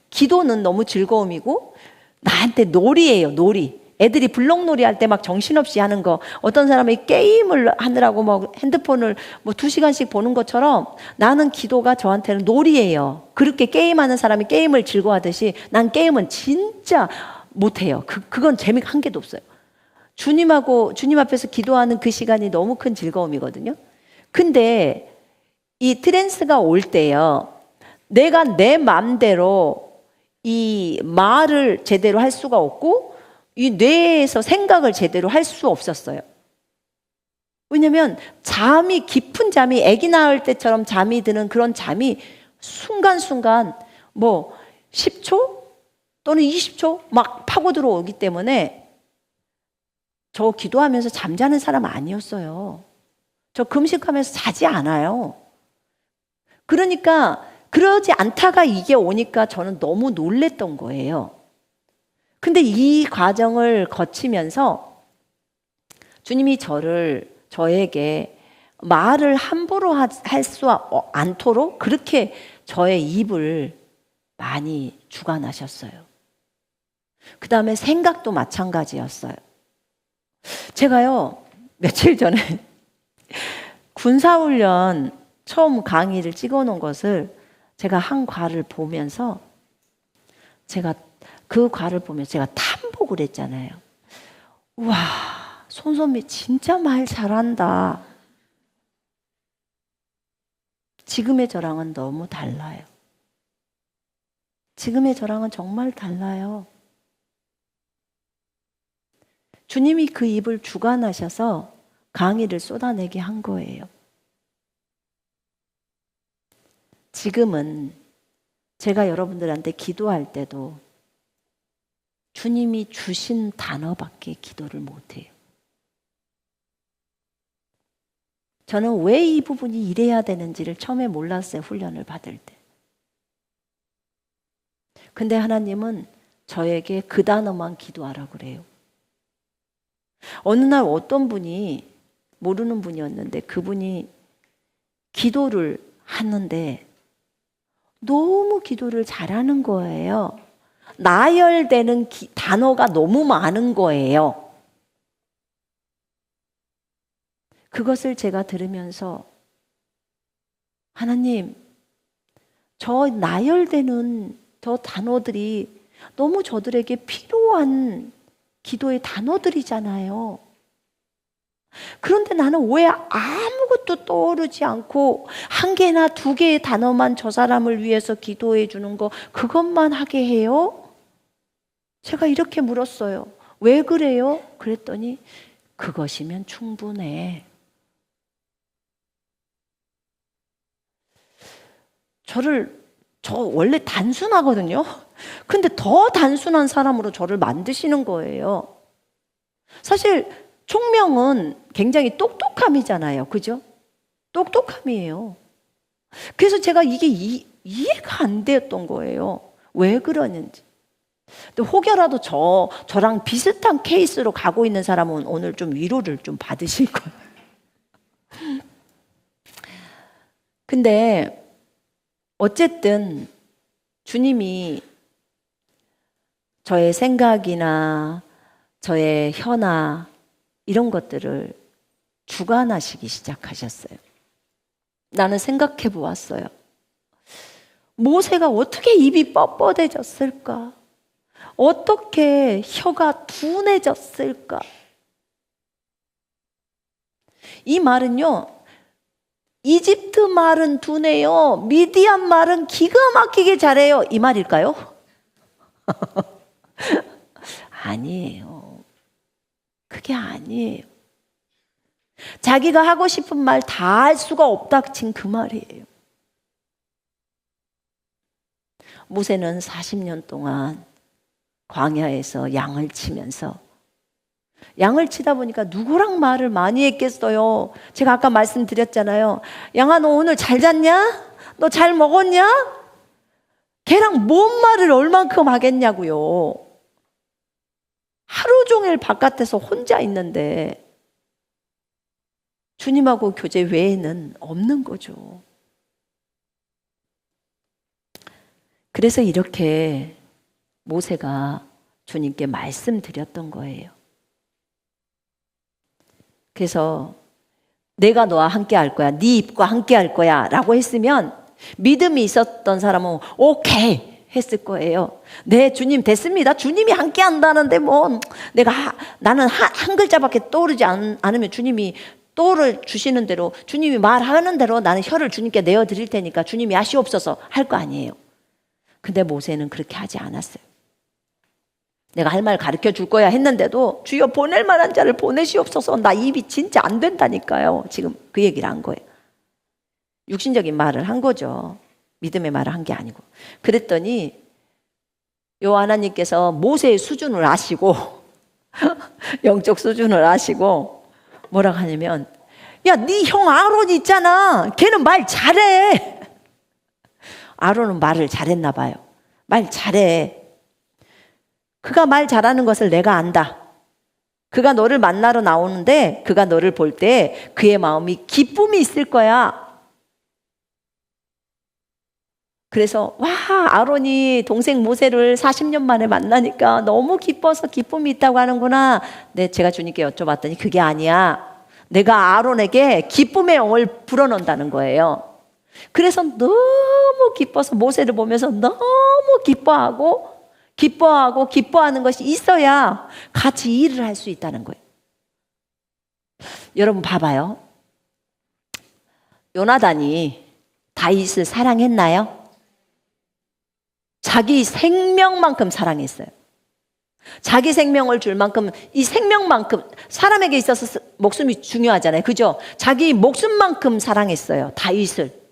기도는 너무 즐거움이고 나한테 놀이예요. 놀이. 애들이 블록놀이 할 때 막 정신없이 하는 거, 어떤 사람이 게임을 하느라고 막 핸드폰을 뭐 2시간씩 보는 것처럼 나는 기도가 저한테는 놀이예요. 그렇게 게임하는 사람이 게임을 즐거워하듯이 난 게임은 진짜 못해요. 그건 재미가 한 개도 없어요. 주님 앞에서 기도하는 그 시간이 너무 큰 즐거움이거든요. 근데 이 트랜스가 올 때요, 내가 내 마음대로 이 말을 제대로 할 수가 없고 이 뇌에서 생각을 제대로 할 수 없었어요. 왜냐면 깊은 잠이 아기 낳을 때처럼 잠이 드는 그런 잠이 순간순간 뭐 10초 또는 20초 막 파고 들어오기 때문에 저 기도하면서 잠자는 사람 아니었어요. 저 금식하면서 자지 않아요. 그러니까 그러지 않다가 이게 오니까 저는 너무 놀랬던 거예요. 근데 이 과정을 거치면서 주님이 저에게 말을 함부로 할 수 않도록 그렇게 저의 입을 많이 주관하셨어요. 그 다음에 생각도 마찬가지였어요. 제가요, 며칠 전에 군사훈련 처음 강의를 찍어 놓은 것을 제가 한 과를 보면서 그 과를 보면 제가 탐복을 했잖아요. 우와, 손선미 진짜 말 잘한다. 지금의 저랑은 너무 달라요. 지금의 저랑은 정말 달라요. 주님이 그 입을 주관하셔서 강의를 쏟아내게 한 거예요. 지금은 제가 여러분들한테 기도할 때도 주님이 주신 단어밖에 기도를 못해요. 저는 왜 이 부분이 이래야 되는지를 처음에 몰랐어요. 훈련을 받을 때. 근데 하나님은 저에게 그 단어만 기도하라고 그래요. 어느 날 어떤 분이, 모르는 분이었는데 그분이 기도를 하는데 너무 기도를 잘하는 거예요. 나열되는 단어가 너무 많은 거예요. 그것을 제가 들으면서 하나님, 저 나열되는 저 단어들이 너무 저들에게 필요한 기도의 단어들이잖아요. 그런데 나는 왜 아무것도 떠오르지 않고 한 개나 두 개의 단어만 저 사람을 위해서 기도해 주는 거 그것만 하게 해요? 제가 이렇게 물었어요. 왜 그래요? 그랬더니 그것이면 충분해. 저 원래 단순하거든요. 근데 더 단순한 사람으로 저를 만드시는 거예요. 사실 총명은 굉장히 똑똑함이잖아요. 그죠? 똑똑함이에요. 그래서 제가 이게 이해가 안 되었던 거예요. 왜 그러는지. 근데 혹여라도 저랑 비슷한 케이스로 가고 있는 사람은 오늘 좀 위로를 좀 받으실 거예요. 근데 어쨌든 주님이 저의 생각이나 저의 혀나 이런 것들을 주관하시기 시작하셨어요. 나는 생각해 보았어요. 모세가 어떻게 입이 뻣뻣해졌을까? 어떻게 혀가 둔해졌을까? 이 말은요, 이집트 말은 둔해요, 미디안 말은 기가 막히게 잘해요, 이 말일까요? 아니에요. 그게 아니에요. 자기가 하고 싶은 말 다 할 수가 없다 친 그 말이에요. 모세는 40년 동안 광야에서 양을 치면서, 양을 치다 보니까 누구랑 말을 많이 했겠어요. 제가 아까 말씀드렸잖아요. 양아, 너 오늘 잘 잤냐? 너 잘 먹었냐? 걔랑 뭔 말을 얼만큼 하겠냐고요. 하루 종일 바깥에서 혼자 있는데 주님하고 교제 외에는 없는 거죠. 그래서 이렇게 모세가 주님께 말씀드렸던 거예요. 그래서 내가 너와 함께 할 거야, 네 입과 함께 할 거야 라고 했으면 믿음이 있었던 사람은 오케이 했을 거예요. 네, 주님 됐습니다. 주님이 함께 한다는데 뭐 나는 한 글자밖에 떠오르지 않으면 주님이 떠오를 주시는 대로, 주님이 말하는 대로 나는 혀를 주님께 내어드릴 테니까 주님이 아시옵소서 할 거 아니에요. 근데 모세는 그렇게 하지 않았어요. 내가 할 말 가르쳐 줄 거야 했는데도 주여 보낼 만한 자를 보내시옵소서, 나 입이 진짜 안 된다니까요. 지금 그 얘기를 한 거예요. 육신적인 말을 한 거죠. 믿음의 말을 한 게 아니고. 그랬더니 요 하나님께서 모세의 수준을 아시고 영적 수준을 아시고 뭐라고 하냐면, 야, 네 형 아론 있잖아, 걔는 말 잘해. 아론은 말을 잘했나 봐요. 말 잘해. 그가 말 잘하는 것을 내가 안다. 그가 너를 만나러 나오는데 그가 너를 볼 때 그의 마음이 기쁨이 있을 거야. 그래서 와, 아론이 동생 모세를 40년 만에 만나니까 너무 기뻐서 기쁨이 있다고 하는구나. 네, 제가 주님께 여쭤봤더니 그게 아니야. 내가 아론에게 기쁨의 영을 불어넣는다는 거예요. 그래서 너무 기뻐서 모세를 보면서 너무 기뻐하는 것이 있어야 같이 일을 할 수 있다는 거예요. 여러분 봐봐요. 요나단이 다윗을 사랑했나요? 자기 생명만큼 사랑했어요. 자기 생명을 줄 만큼, 이 생명만큼, 사람에게 있어서 목숨이 중요하잖아요. 그죠? 자기 목숨만큼 사랑했어요, 다윗을.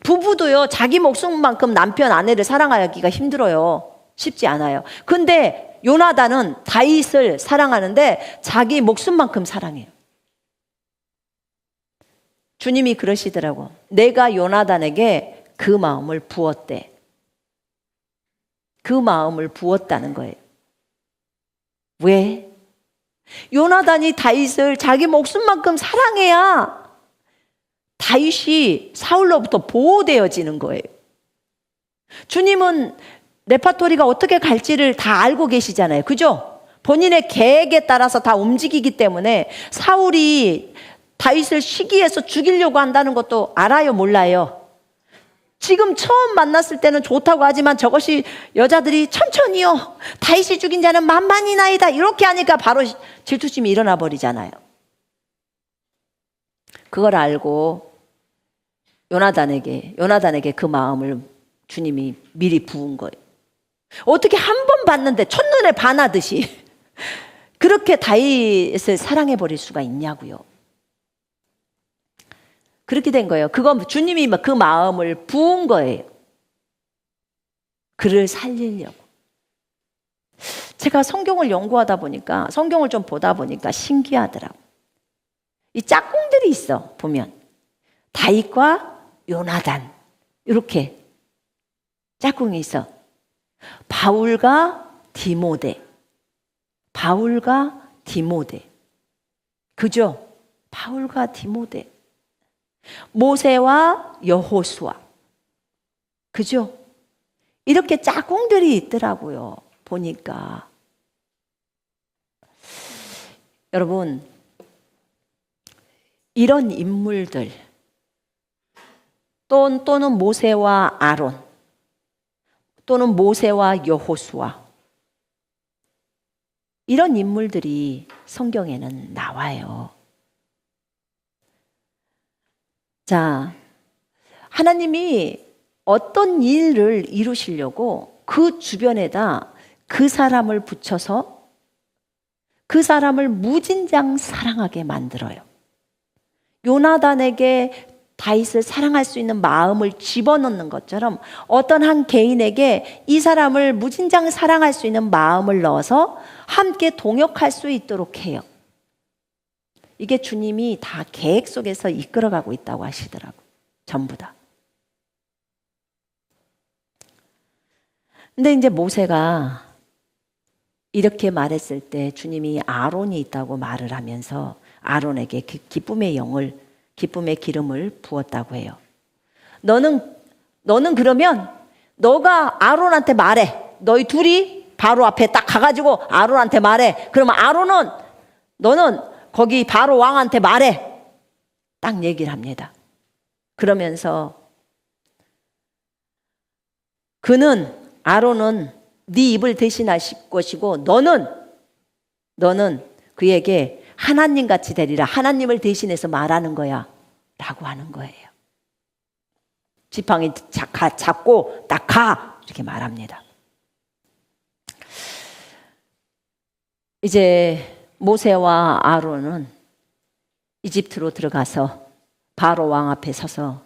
부부도요, 자기 목숨만큼 남편, 아내를 사랑하기가 힘들어요. 쉽지 않아요. 근데 요나단은 다윗을 사랑하는데 자기 목숨만큼 사랑해요. 주님이 그러시더라고. 내가 요나단에게 그 마음을 부었대. 그 마음을 부었다는 거예요. 왜? 요나단이 다윗을 자기 목숨만큼 사랑해야 다윗이 사울로부터 보호되어지는 거예요. 주님은 레파토리가 어떻게 갈지를 다 알고 계시잖아요. 그죠? 본인의 계획에 따라서 다 움직이기 때문에 사울이 다윗을 시기해서 죽이려고 한다는 것도 알아요, 몰라요? 지금 처음 만났을 때는 좋다고 하지만 저것이 여자들이 천천히요, 다윗이 죽인 자는 만만이나이다 이렇게 하니까 바로 질투심이 일어나 버리잖아요. 그걸 알고 요나단에게 그 마음을 주님이 미리 부은 거예요. 어떻게 한 번 봤는데 첫눈에 반하듯이 그렇게 다윗을 사랑해 버릴 수가 있냐고요. 그렇게 된 거예요. 주님이 그 마음을 부은 거예요. 그를 살리려고. 제가 성경을 연구하다 보니까, 성경을 좀 보다 보니까 신기하더라고요. 이 짝꿍들이 있어, 보면. 다윗과 요나단, 이렇게 짝꿍이 있어. 바울과 디모데. 바울과 디모데. 그죠? 바울과 디모데. 모세와 여호수아. 그죠? 이렇게 짝꿍들이 있더라고요. 보니까. 여러분, 이런 인물들, 또는 모세와 아론, 또는 모세와 여호수아, 이런 인물들이 성경에는 나와요. 자, 하나님이 어떤 일을 이루시려고 그 주변에다 그 사람을 붙여서 그 사람을 무진장 사랑하게 만들어요. 요나단에게 다윗을 사랑할 수 있는 마음을 집어넣는 것처럼 어떤 한 개인에게 이 사람을 무진장 사랑할 수 있는 마음을 넣어서 함께 동역할 수 있도록 해요. 이게 주님이 다 계획 속에서 이끌어가고 있다고 하시더라고요. 전부 다. 근데 이제 모세가 이렇게 말했을 때 주님이 아론이 있다고 말을 하면서 아론에게 기쁨의 기름을 부었다고 해요. 너는 그러면 너가 아론한테 말해. 너희 둘이 바로 앞에 딱 가가지고 아론한테 말해. 그러면 너는 거기 바로 왕한테 말해. 딱 얘기를 합니다. 그러면서 아론은 네 입을 대신하실 것이고 너는 그에게 하나님 같이 되리라. 하나님을 대신해서 말하는 거야 라고 하는 거예요. 지팡이 잡고 딱 가 이렇게 말합니다. 이제 모세와 아론은 이집트로 들어가서 바로 왕 앞에 서서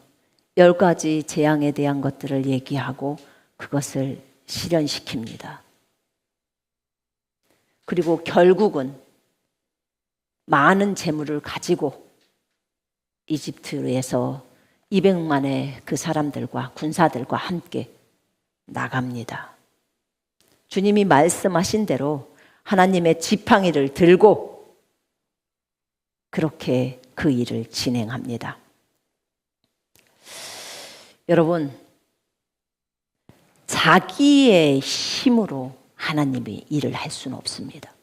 10가지 재앙에 대한 것들을 얘기하고 그것을 실현시킵니다. 그리고 결국은 많은 재물을 가지고 이집트에서 200만의 그 사람들과 군사들과 함께 나갑니다. 주님이 말씀하신 대로 하나님의 지팡이를 들고 그렇게 그 일을 진행합니다. 여러분, 자기의 힘으로 하나님이 일을 할 수는 없습니다.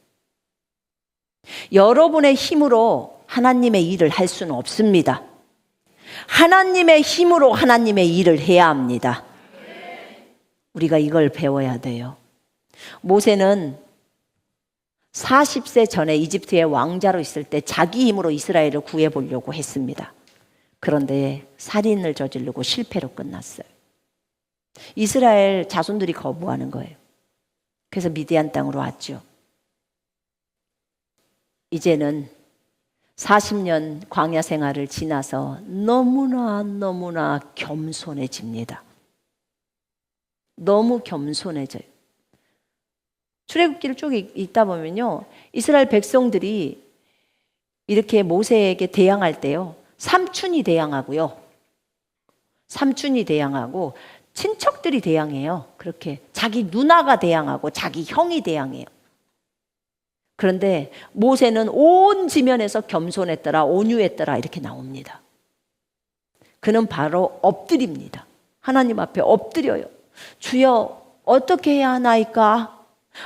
여러분의 힘으로 하나님의 일을 할 수는 없습니다. 하나님의 힘으로 하나님의 일을 해야 합니다. 우리가 이걸 배워야 돼요. 모세는 40세 전에 이집트의 왕자로 있을 때 자기 힘으로 이스라엘을 구해보려고 했습니다. 그런데 살인을 저지르고 실패로 끝났어요. 이스라엘 자손들이 거부하는 거예요. 그래서 미디안 땅으로 왔죠. 이제는 40년 광야 생활을 지나서 너무나 겸손해집니다. 너무 겸손해져요. 출애굽기를 쭉 읽다 보면요, 이스라엘 백성들이 이렇게 모세에게 대항할 때요, 삼촌이 대항하고 친척들이 대항해요. 그렇게 자기 누나가 대항하고 자기 형이 대항해요. 그런데 모세는 온 지면에서 겸손했더라, 온유했더라 이렇게 나옵니다. 그는 바로 엎드립니다. 하나님 앞에 엎드려요. 주여, 어떻게 해야 하나이까?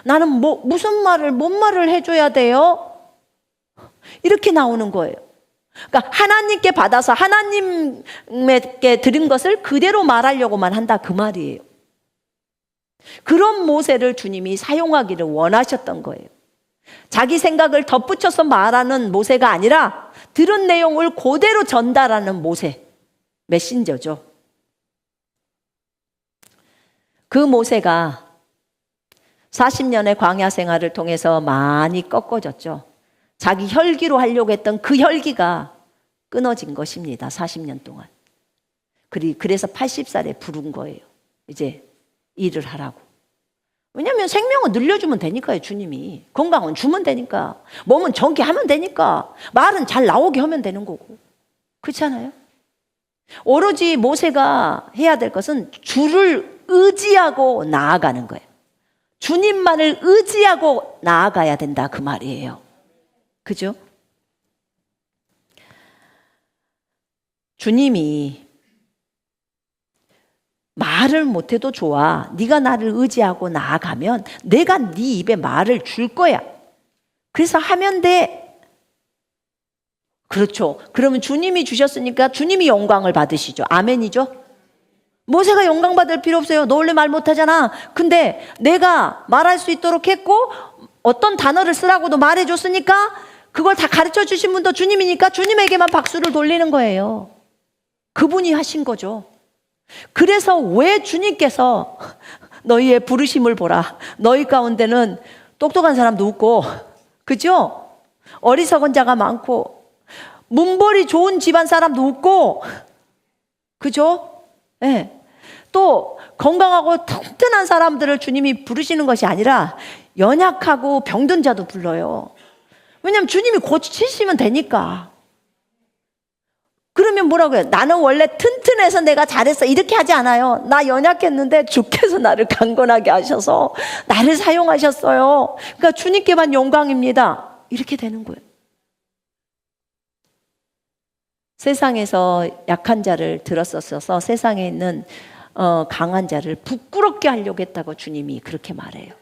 나는 무슨 뭔 말을 해줘야 돼요? 이렇게 나오는 거예요. 그러니까 하나님께 받아서 하나님께 드린 것을 그대로 말하려고만 한다 그 말이에요. 그런 모세를 주님이 사용하기를 원하셨던 거예요. 자기 생각을 덧붙여서 말하는 모세가 아니라 들은 내용을 그대로 전달하는 모세, 메신저죠. 그 모세가 40년의 광야 생활을 통해서 많이 꺾어졌죠. 자기 혈기로 하려고 했던 그 혈기가 끊어진 것입니다. 40년 동안. 그래서 80살에 부른 거예요. 이제 일을 하라고. 왜냐하면 생명은 늘려주면 되니까요. 주님이. 건강은 주면 되니까. 몸은 정기하면 되니까. 말은 잘 나오게 하면 되는 거고. 그렇잖아요. 오로지 모세가 해야 될 것은 주를 의지하고 나아가는 거예요. 주님만을 의지하고 나아가야 된다, 그 말이에요. 그죠? 주님이 말을 못해도 좋아. 네가 나를 의지하고 나아가면 내가 네 입에 말을 줄 거야. 그래서 하면 돼. 그렇죠. 그러면 주님이 주셨으니까 주님이 영광을 받으시죠. 아멘이죠. 모세가 영광 받을 필요 없어요. 너 원래 말 못하잖아. 근데 내가 말할 수 있도록 했고 어떤 단어를 쓰라고도 말해줬으니까 그걸 다 가르쳐 주신 분도 주님이니까 주님에게만 박수를 돌리는 거예요. 그분이 하신 거죠. 그래서 왜 주님께서 너희의 부르심을 보라. 너희 가운데는 똑똑한 사람도 없고, 그죠? 어리석은 자가 많고, 문벌이 좋은 집안 사람도 없고, 그죠? 네. 또 건강하고 튼튼한 사람들을 주님이 부르시는 것이 아니라 연약하고 병든 자도 불러요. 왜냐하면 주님이 고치시면 되니까. 그러면 뭐라고 해요? 나는 원래 튼튼해서 내가 잘했어. 이렇게 하지 않아요. 나 연약했는데 주께서 나를 강건하게 하셔서 나를 사용하셨어요. 그러니까 주님께만 영광입니다. 이렇게 되는 거예요. 세상에서 약한 자를 들었었어서 세상에 있는 강한 자를 부끄럽게 하려고 했다고 주님이 그렇게 말해요.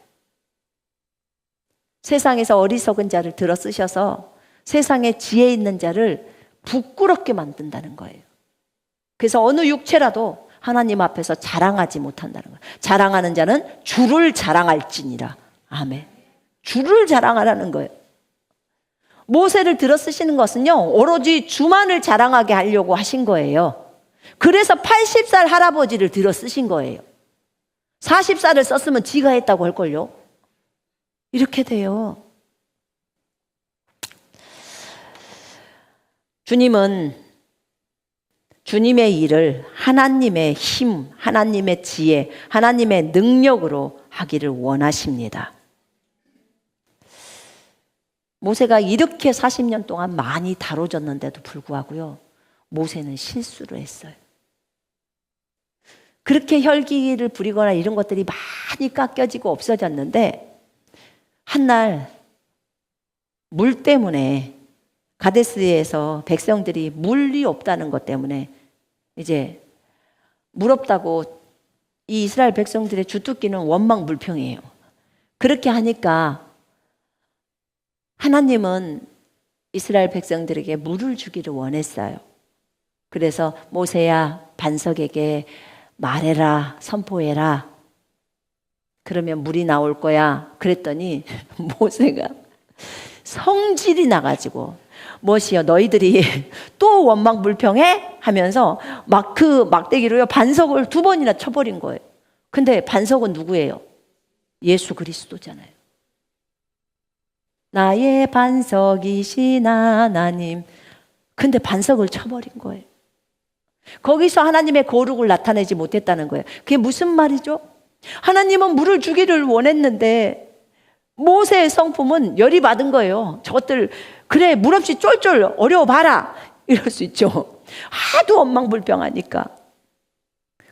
세상에서 어리석은 자를 들어 쓰셔서 세상에 지혜 있는 자를 부끄럽게 만든다는 거예요. 그래서 어느 육체라도 하나님 앞에서 자랑하지 못한다는 거예요. 자랑하는 자는 주를 자랑할지니라. 아멘. 주를 자랑하라는 거예요. 모세를 들어 쓰시는 것은요, 오로지 주만을 자랑하게 하려고 하신 거예요. 그래서 80살 할아버지를 들어 쓰신 거예요. 40살을 썼으면 지가 했다고 할걸요. 이렇게 돼요. 주님은 주님의 일을 하나님의 힘, 하나님의 지혜, 하나님의 능력으로 하기를 원하십니다. 모세가 이렇게 40년 동안 많이 다뤄졌는데도 불구하고요, 모세는 실수를 했어요. 그렇게 혈기를 부리거나 이런 것들이 많이 깎여지고 없어졌는데 한날 물 때문에 가데스에서 백성들이 물이 없다는 것 때문에 이제 물 없다고 이 이스라엘 백성들의 주특기는 원망불평이에요. 그렇게 하니까 하나님은 이스라엘 백성들에게 물을 주기를 원했어요. 그래서 모세야 반석에게 말해라, 선포해라. 그러면 물이 나올 거야. 그랬더니 모세가 성질이 나가지고 뭐시여 너희들이 또 원망불평해? 하면서 막 그 막대기로요 반석을 2번이나 쳐버린 거예요. 근데 반석은 누구예요? 예수 그리스도잖아요. 나의 반석이신 하나님. 근데 반석을 쳐버린 거예요. 거기서 하나님의 거룩을 나타내지 못했다는 거예요. 그게 무슨 말이죠? 하나님은 물을 주기를 원했는데 모세의 성품은 열이 받은 거예요. 저것들 그래 물 없이 쫄쫄 어려워봐라 이럴 수 있죠. 하도 원망불평하니까.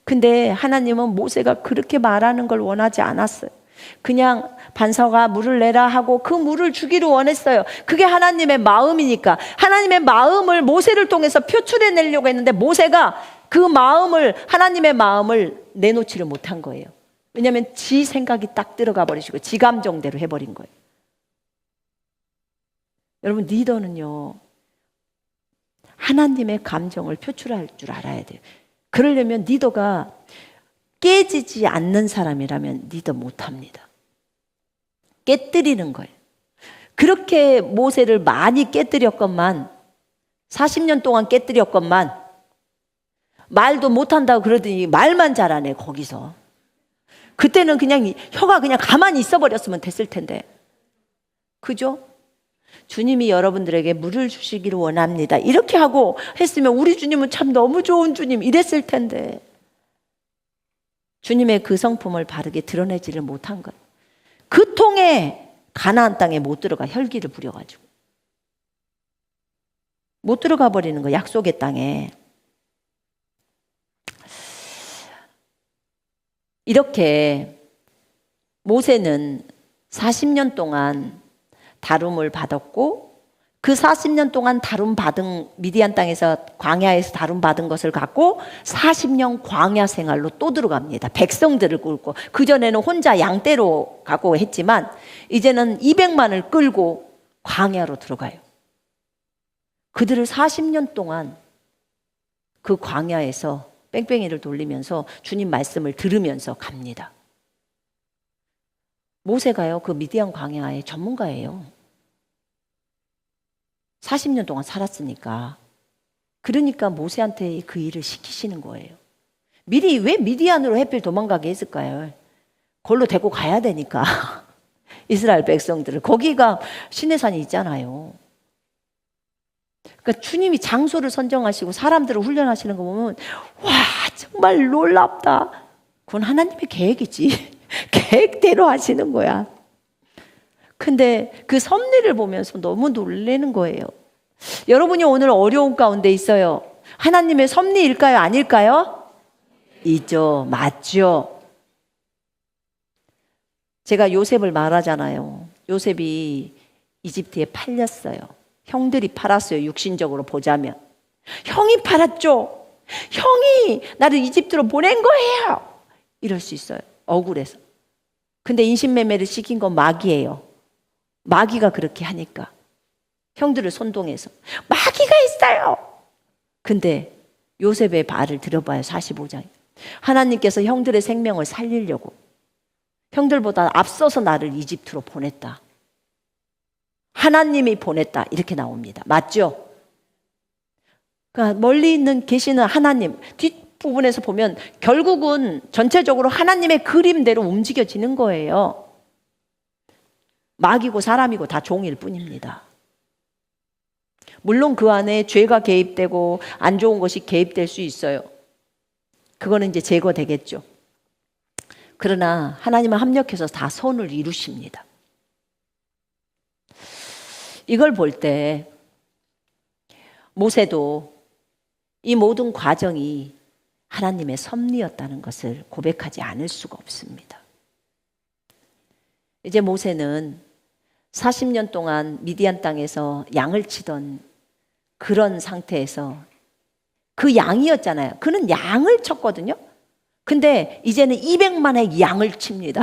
근데 하나님은 모세가 그렇게 말하는 걸 원하지 않았어요. 그냥 반석아 물을 내라 하고 그 물을 주기를 원했어요. 그게 하나님의 마음이니까. 하나님의 마음을 모세를 통해서 표출해내려고 했는데 모세가 그 마음을, 하나님의 마음을 내놓지를 못한 거예요. 왜냐하면 지 생각이 딱 들어가 버리시고 지 감정대로 해버린 거예요. 여러분 리더는요 하나님의 감정을 표출할 줄 알아야 돼요. 그러려면 리더가 깨지지 않는 사람이라면 리더 못합니다. 깨뜨리는 거예요. 그렇게 모세를 많이 깨뜨렸건만 40년 동안 깨뜨렸건만 말도 못한다고 그러더니 말만 잘하네 거기서. 그때는 그냥 혀가 그냥 가만히 있어 버렸으면 됐을 텐데. 그죠? 주님이 여러분들에게 물을 주시기를 원합니다. 이렇게 하고 했으면 우리 주님은 참 너무 좋은 주님 이랬을 텐데. 주님의 그 성품을 바르게 드러내지를 못한 거예요. 그 통에 가나안 땅에 못 들어가, 혈기를 부려가지고 못 들어가 버리는 거, 약속의 땅에. 이렇게 모세는 40년 동안 다룸을 받았고, 그 40년 동안 다룸 받은, 미디안 땅에서 광야에서 다룸 받은 것을 갖고 40년 광야 생활로 또 들어갑니다. 백성들을 끌고. 그전에는 혼자 양떼로 가고 했지만 이제는 200만을 끌고 광야로 들어가요. 그들을 40년 동안 그 광야에서 뺑뺑이를 돌리면서 주님 말씀을 들으면서 갑니다. 모세가요, 그 미디안 광야의 전문가예요. 40년 동안 살았으니까. 그러니까 모세한테 그 일을 시키시는 거예요. 미리 왜 미디안으로 하필 도망가게 했을까요? 걸로 데리고 가야 되니까. 이스라엘 백성들을. 거기가 시내산이 있잖아요. 그러니까 주님이 장소를 선정하시고 사람들을 훈련하시는 거 보면 와, 정말 놀랍다. 그건 하나님의 계획이지. 계획대로 하시는 거야. 근데 그 섭리를 보면서 너무 놀라는 거예요. 여러분이 오늘 어려운 가운데 있어요. 하나님의 섭리일까요? 아닐까요? 이죠. 맞죠. 제가 요셉을 말하잖아요. 요셉이 이집트에 팔렸어요. 형들이 팔았어요. 육신적으로 보자면. 형이 팔았죠. 형이 나를 이집트로 보낸 거예요. 이럴 수 있어요. 억울해서. 근데 인신매매를 시킨 건 마귀예요. 마귀가 그렇게 하니까. 형들을 선동해서. 마귀가 있어요. 근데 요셉의 말을 들어봐요. 45장. 하나님께서 형들의 생명을 살리려고 형들보다 앞서서 나를 이집트로 보냈다. 하나님이 보냈다. 이렇게 나옵니다. 맞죠? 그러니까 멀리 있는 계시는 하나님, 뒷부분에서 보면 결국은 전체적으로 하나님의 그림대로 움직여지는 거예요. 마귀고 사람이고 다 종일 뿐입니다. 물론 그 안에 죄가 개입되고 안 좋은 것이 개입될 수 있어요. 그거는 이제 제거되겠죠. 그러나 하나님은 합력해서 다 선을 이루십니다. 이걸 볼 때 모세도 이 모든 과정이 하나님의 섭리였다는 것을 고백하지 않을 수가 없습니다. 이제 모세는 40년 동안 미디안 땅에서 양을 치던 그런 상태에서 그 양이었잖아요. 그는 양을 쳤거든요. 근데 이제는 200만의 양을 칩니다.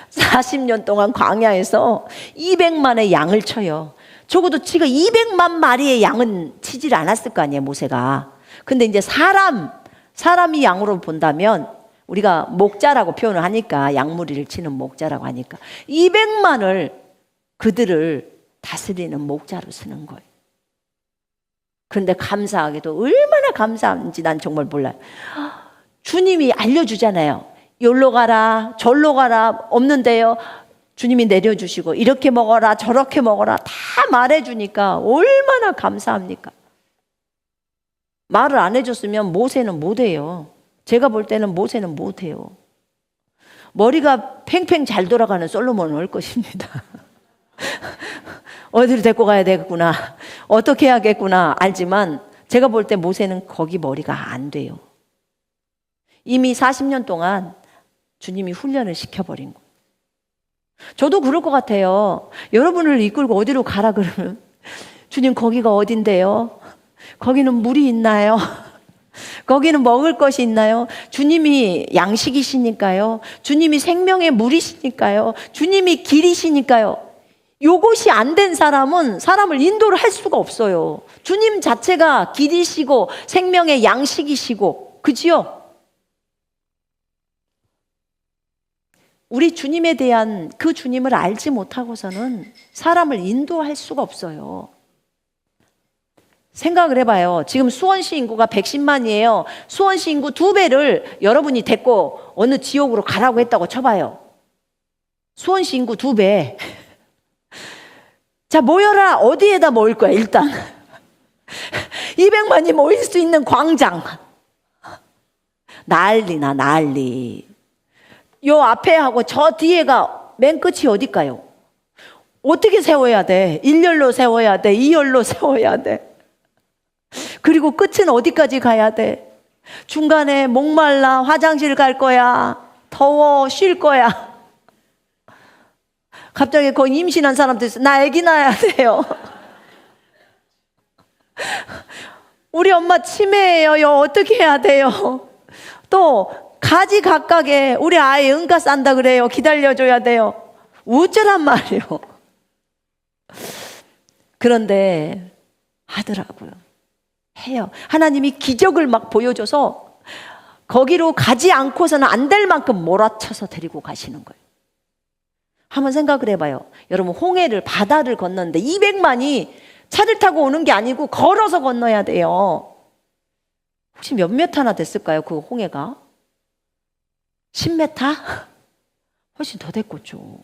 40년 동안 광야에서 200만의 양을 쳐요. 적어도 지금 200만 마리의 양은 치질 않았을 거 아니에요, 모세가. 근데 이제 사람이 양으로 본다면 우리가 목자라고 표현을 하니까, 양무리를 치는 목자라고 하니까 200만을 그들을 다스리는 목자로 쓰는 거예요. 그런데 감사하게도 얼마나 감사한지 난 정말 몰라요. 주님이 알려주잖아요. 여기로 가라, 절로 가라, 없는데요. 주님이 내려주시고 이렇게 먹어라, 저렇게 먹어라 다 말해주니까 얼마나 감사합니까? 말을 안 해줬으면 모세는 못해요. 제가 볼 때는 모세는 못해요. 머리가 팽팽 잘 돌아가는 솔로몬은 올 것입니다. 어디로 데리고 가야 되겠구나, 어떻게 해야겠구나 알지만 제가 볼 때 모세는 거기 머리가 안 돼요. 이미 40년 동안 주님이 훈련을 시켜버린 거예요. 저도 그럴 것 같아요. 여러분을 이끌고 어디로 가라 그러면 주님 거기가 어딘데요? 거기는 물이 있나요? 거기는 먹을 것이 있나요? 주님이 양식이시니까요. 주님이 생명의 물이시니까요. 주님이 길이시니까요. 요것이 안 된 사람은 사람을 인도를 할 수가 없어요. 주님 자체가 길이시고 생명의 양식이시고, 그지요? 우리 주님에 대한 그 주님을 알지 못하고서는 사람을 인도할 수가 없어요. 생각을 해봐요. 지금 수원시 인구가 110만이에요. 수원시 인구 2배를 여러분이 데리고 어느 지역으로 가라고 했다고 쳐봐요. 수원시 인구 2배. 자, 모여라. 어디에다 모일 거야, 일단. 200만이 모일 수 있는 광장. 난리나, 난리. 요 앞에 하고 저 뒤에가 맨 끝이 어딜까요? 어떻게 세워야 돼? 1열로 세워야 돼? 2열로 세워야 돼? 그리고 끝은 어디까지 가야 돼? 중간에 목말라, 화장실 갈 거야, 더워, 쉴 거야. 갑자기 거기 임신한 사람도 있어. 나 아기 낳아야 돼요. 우리 엄마 치매예요. 어떻게 해야 돼요? 또 가지각각에 우리 아이 응가 싼다 그래요. 기다려줘야 돼요. 우쭐한 말이요. 그런데 하더라고요. 해요. 하나님이 기적을 막 보여줘서 거기로 가지 않고서는 안 될 만큼 몰아쳐서 데리고 가시는 거예요. 한번 생각을 해봐요. 여러분, 홍해를, 바다를 건너는데 200만이 차를 타고 오는 게 아니고 걸어서 건너야 돼요. 혹시 몇 메타나 됐을까요? 그 홍해가? 10m? 훨씬 더 됐겠죠.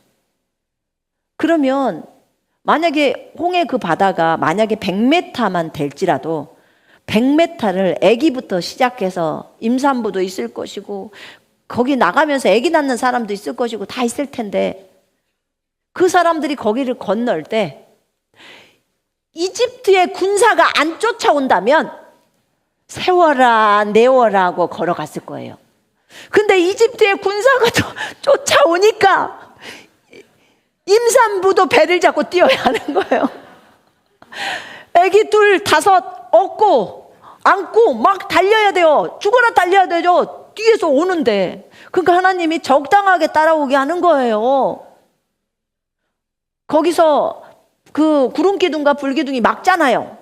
그러면 만약에 홍해 그 바다가 만약에 100m만 될지라도 100m를 아기부터 시작해서 임산부도 있을 것이고 거기 나가면서 아기 낳는 사람도 있을 것이고 다 있을 텐데 그 사람들이 거기를 건널 때 이집트의 군사가 안 쫓아온다면 세워라 내워라 하고 걸어갔을 거예요. 근데 이집트의 군사가 쫓아오니까 임산부도 배를 잡고 뛰어야 하는 거예요. 아기 2, 5 업고 안고 막 달려야 돼요. 죽어라 달려야 되죠. 뒤에서 오는데. 그러니까 하나님이 적당하게 따라오게 하는 거예요. 거기서 그 구름기둥과 불기둥이 막잖아요.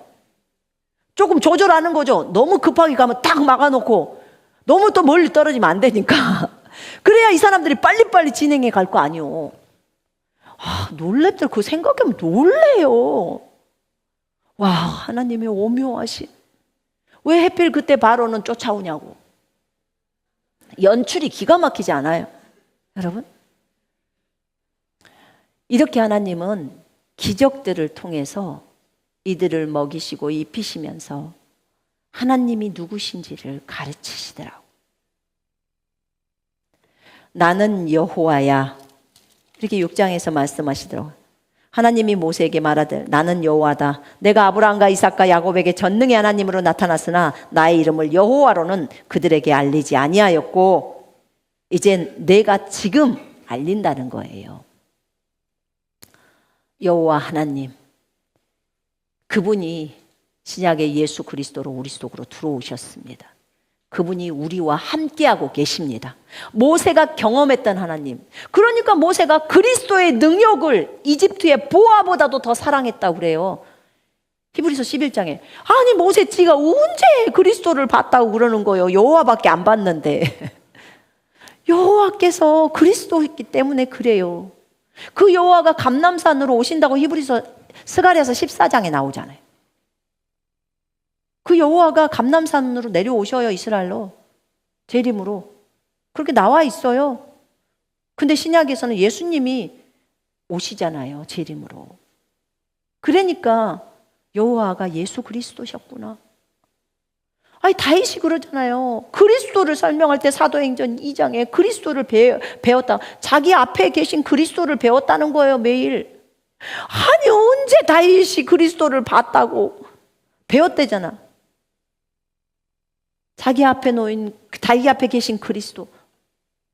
조금 조절하는 거죠. 너무 급하게 가면 딱 막아놓고 너무 또 멀리 떨어지면 안 되니까. 그래야 이 사람들이 빨리빨리 진행해 갈 거 아니요. 놀랍들 그 생각하면 놀래요. 와, 하나님의 오묘하신. 왜 하필 그때 바로는 쫓아오냐고. 연출이 기가 막히지 않아요? 여러분? 이렇게 하나님은 기적들을 통해서 이들을 먹이시고 입히시면서 하나님이 누구신지를 가르치시더라고. 나는 여호와야. 이렇게 6장에서 말씀하시더라고요. 하나님이 모세에게 말하되 나는 여호와다. 내가 아브라함과 이삭과 야곱에게 전능의 하나님으로 나타났으나 나의 이름을 여호와로는 그들에게 알리지 아니하였고 이젠 내가 지금 알린다는 거예요. 여호와 하나님, 그분이 신약의 예수 그리스도로 우리 속으로 들어오셨습니다. 그분이 우리와 함께하고 계십니다. 모세가 경험했던 하나님. 그러니까 모세가 그리스도의 능력을 이집트의 보아보다도 더 사랑했다고 그래요. 히브리서 11장에. 아니 모세지가 언제 그리스도를 봤다고 그러는 거예요. 여호와밖에 안 봤는데. 여호와께서 그리스도였기 때문에 그래요. 그 여호와가 감람산으로 오신다고 히브리서 스가랴서 14장에 나오잖아요. 그 여호와가 감람산으로 내려오셔요. 이스라엘로 재림으로 그렇게 나와 있어요. 근데 신약에서는 예수님이 오시잖아요. 재림으로. 그러니까 여호와가 예수 그리스도셨구나. 아니 다윗이 그러잖아요. 그리스도를 설명할 때 사도행전 2장에 그리스도를 배웠다. 자기 앞에 계신 그리스도를 배웠다는 거예요. 매일. 아니 언제 다윗이 그리스도를 봤다고 배웠대잖아. 자기 앞에 놓인 자기 앞에 계신 그리스도.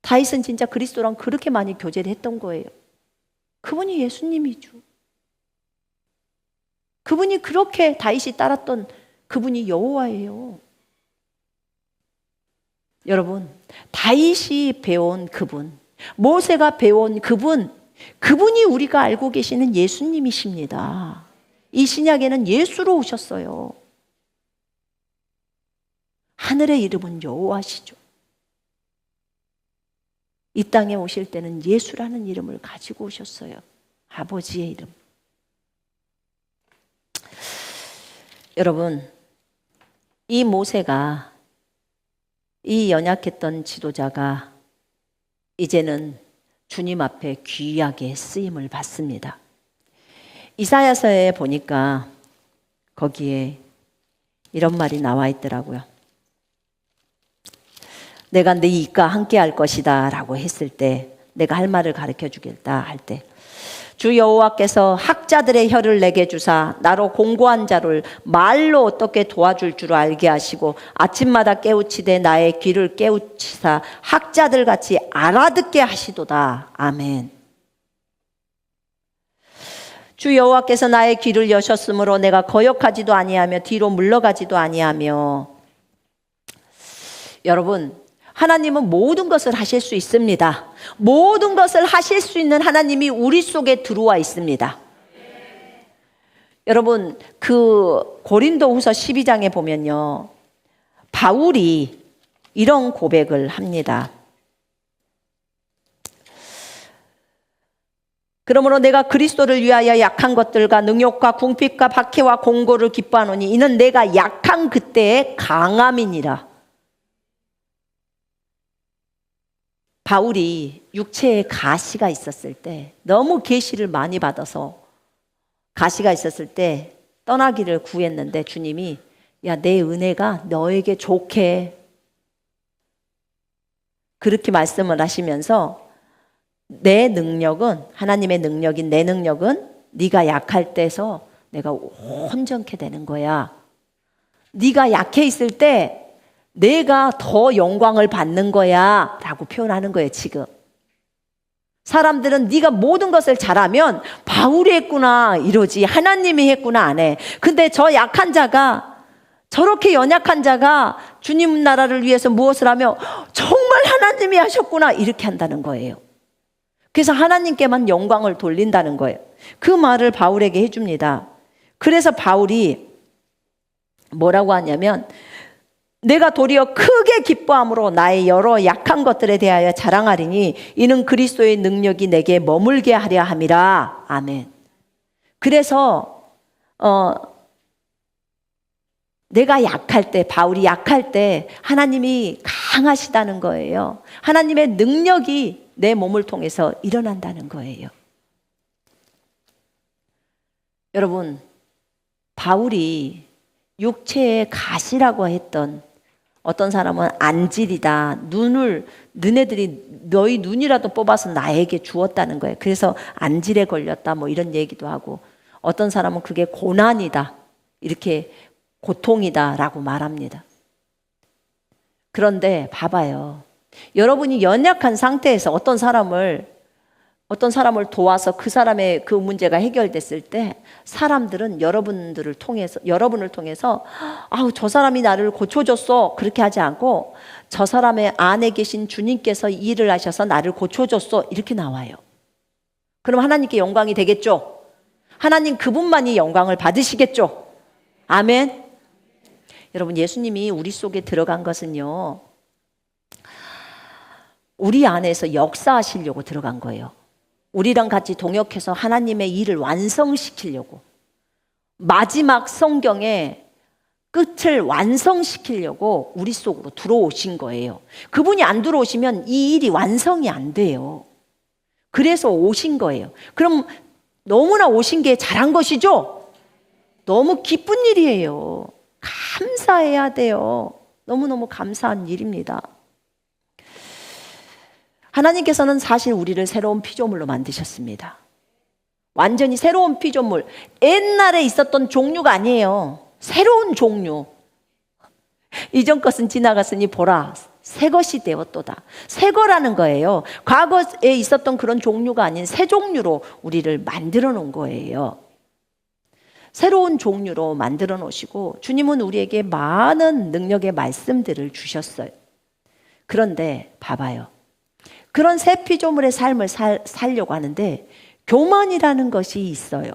다윗은 진짜 그리스도랑 그렇게 많이 교제를 했던 거예요. 그분이 예수님이죠. 그분이 그렇게 다윗이 따랐던 그분이 여호와예요. 여러분, 다윗이 배운 그분, 모세가 배운 그분, 그분이 우리가 알고 계시는 예수님이십니다. 이 신약에는 예수로 오셨어요. 하늘의 이름은 여호와시죠. 이 땅에 오실 때는 예수라는 이름을 가지고 오셨어요. 아버지의 이름. 여러분, 이 모세가, 이 연약했던 지도자가 이제는 주님 앞에 귀하게 쓰임을 받습니다. 이사야서에 보니까 거기에 이런 말이 나와 있더라고요. 내가 네 입과 함께 할 것이다 라고 했을 때, 내가 할 말을 가르쳐 주겠다 할 때, 주 여호와께서 학자들의 혀를 내게 주사 나로 공고한 자를 말로 어떻게 도와줄 줄 알게 하시고 아침마다 깨우치되 나의 귀를 깨우치사 학자들 같이 알아듣게 하시도다. 아멘. 주 여호와께서 나의 귀를 여셨으므로 내가 거역하지도 아니하며 뒤로 물러가지도 아니하며. 여러분, 하나님은 모든 것을 하실 수 있습니다. 모든 것을 하실 수 있는 하나님이 우리 속에 들어와 있습니다. 여러분, 그 고린도후서 12장에 보면요, 바울이 이런 고백을 합니다. 그러므로 내가 그리스도를 위하여 약한 것들과 능욕과 궁핍과 박해와 공고를 기뻐하노니 이는 내가 약한 그때의 강함이니라. 바울이 육체에 가시가 있었을 때, 너무 계시를 많이 받아서 가시가 있었을 때 떠나기를 구했는데 주님이 야, 내 은혜가 너에게 좋게, 그렇게 말씀을 하시면서 내 능력은, 하나님의 능력인 내 능력은 네가 약할 때서 내가 온전케 되는 거야. 네가 약해 있을 때 내가 더 영광을 받는 거야 라고 표현하는 거예요. 지금 사람들은 네가 모든 것을 잘하면 바울이 했구나 이러지, 하나님이 했구나 안 해. 근데 저 약한 자가, 저렇게 연약한 자가 주님 나라를 위해서 무엇을 하며 정말 하나님이 하셨구나 이렇게 한다는 거예요. 그래서 하나님께만 영광을 돌린다는 거예요. 그 말을 바울에게 해줍니다. 그래서 바울이 뭐라고 하냐면, 내가 도리어 크게 기뻐함으로 나의 여러 약한 것들에 대하여 자랑하리니 이는 그리스도의 능력이 내게 머물게 하려 함이라. 아멘. 그래서 내가 약할 때, 바울이 약할 때 하나님이 강하시다는 거예요. 하나님의 능력이 내 몸을 통해서 일어난다는 거예요. 여러분, 바울이 육체의 가시라고 했던, 어떤 사람은 안질이다, 너희들이 너희 눈이라도 뽑아서 나에게 주었다는 거예요. 그래서 안질에 걸렸다 뭐 이런 얘기도 하고, 어떤 사람은 그게 고난이다, 이렇게 고통이다 라고 말합니다. 그런데 봐봐요, 여러분이 연약한 상태에서 어떤 사람을 도와서 그 사람의 그 문제가 해결됐을 때 사람들은 여러분을 통해서 아우, 저 사람이 나를 고쳐줬어 그렇게 하지 않고 저 사람의 안에 계신 주님께서 일을 하셔서 나를 고쳐줬어 이렇게 나와요. 그럼 하나님께 영광이 되겠죠? 하나님 그분만이 영광을 받으시겠죠? 아멘. 여러분, 예수님이 우리 속에 들어간 것은요, 우리 안에서 역사하시려고 들어간 거예요. 우리랑 같이 동역해서 하나님의 일을 완성시키려고, 마지막 성경의 끝을 완성시키려고 우리 속으로 들어오신 거예요. 그분이 안 들어오시면 이 일이 완성이 안 돼요. 그래서 오신 거예요. 그럼 너무나 오신 게 잘한 것이죠? 너무 기쁜 일이에요. 감사해야 돼요. 너무너무 감사한 일입니다. 하나님께서는 사실 우리를 새로운 피조물로 만드셨습니다. 완전히 새로운 피조물, 옛날에 있었던 종류가 아니에요. 새로운 종류. 이전 것은 지나갔으니 보라, 새 것이 되었도다. 새 거라는 거예요. 과거에 있었던 그런 종류가 아닌 새 종류로 우리를 만들어 놓은 거예요. 새로운 종류로 만들어 놓으시고, 주님은 우리에게 많은 능력의 말씀들을 주셨어요. 그런데 봐봐요, 그런 새 피조물의 삶을 살려고 하는데 교만이라는 것이 있어요.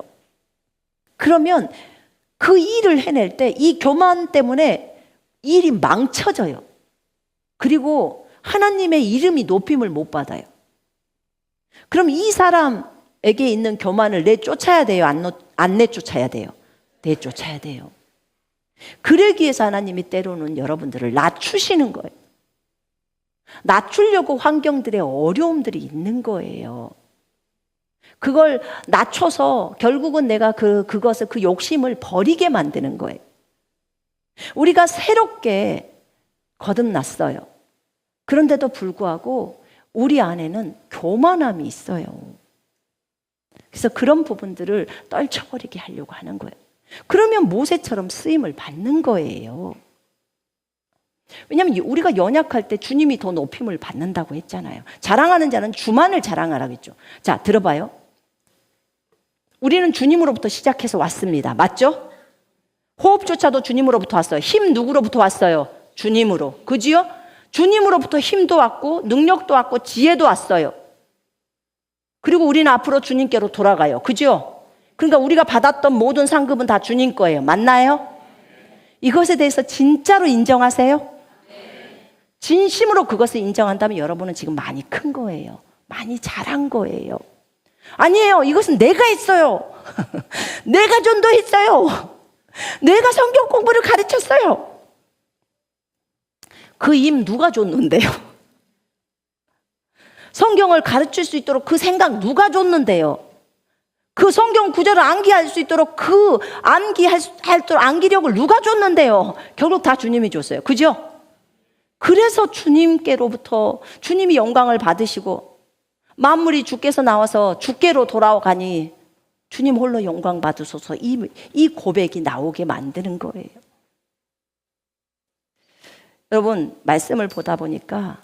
그러면 그 일을 해낼 때 이 교만 때문에 일이 망쳐져요. 그리고 하나님의 이름이 높임을 못 받아요. 그럼 이 사람에게 있는 교만을 내쫓아야 돼요? 안 내쫓아야 돼요? 내쫓아야 돼요. 그러기 위해서 하나님이 때로는 여러분들을 낮추시는 거예요. 낮추려고 환경들의 어려움들이 있는 거예요. 그걸 낮춰서 결국은 내가 그것을, 그 욕심을 버리게 만드는 거예요. 우리가 새롭게 거듭났어요. 그런데도 불구하고 우리 안에는 교만함이 있어요. 그래서 그런 부분들을 떨쳐버리게 하려고 하는 거예요. 그러면 모세처럼 쓰임을 받는 거예요. 왜냐하면 우리가 연약할 때 주님이 더 높임을 받는다고 했잖아요. 자랑하는 자는 주만을 자랑하라고 했죠. 자, 들어봐요. 우리는 주님으로부터 시작해서 왔습니다. 맞죠? 호흡조차도 주님으로부터 왔어요. 힘 누구로부터 왔어요? 주님으로. 그지요? 주님으로부터 힘도 왔고 능력도 왔고 지혜도 왔어요. 그리고 우리는 앞으로 주님께로 돌아가요. 그죠? 그러니까 우리가 받았던 모든 상급은 다 주님 거예요. 맞나요? 이것에 대해서 진짜로 인정하세요? 진심으로 그것을 인정한다면 여러분은 지금 많이 큰 거예요. 많이 잘한 거예요. 아니에요. 이것은 내가 했어요. 내가 전도했어요. 내가 성경 공부를 가르쳤어요. 그 힘 누가 줬는데요? 성경을 가르칠 수 있도록 그 생각 누가 줬는데요? 그 성경 구절을 암기할 수 있도록 그 암기력을 누가 줬는데요? 결국 다 주님이 줬어요. 그죠? 그래서 주님께로부터 주님이 영광을 받으시고 만물이 주께서 나와서 주께로 돌아가니 주님 홀로 영광 받으소서, 이 고백이 나오게 만드는 거예요. 여러분, 말씀을 보다 보니까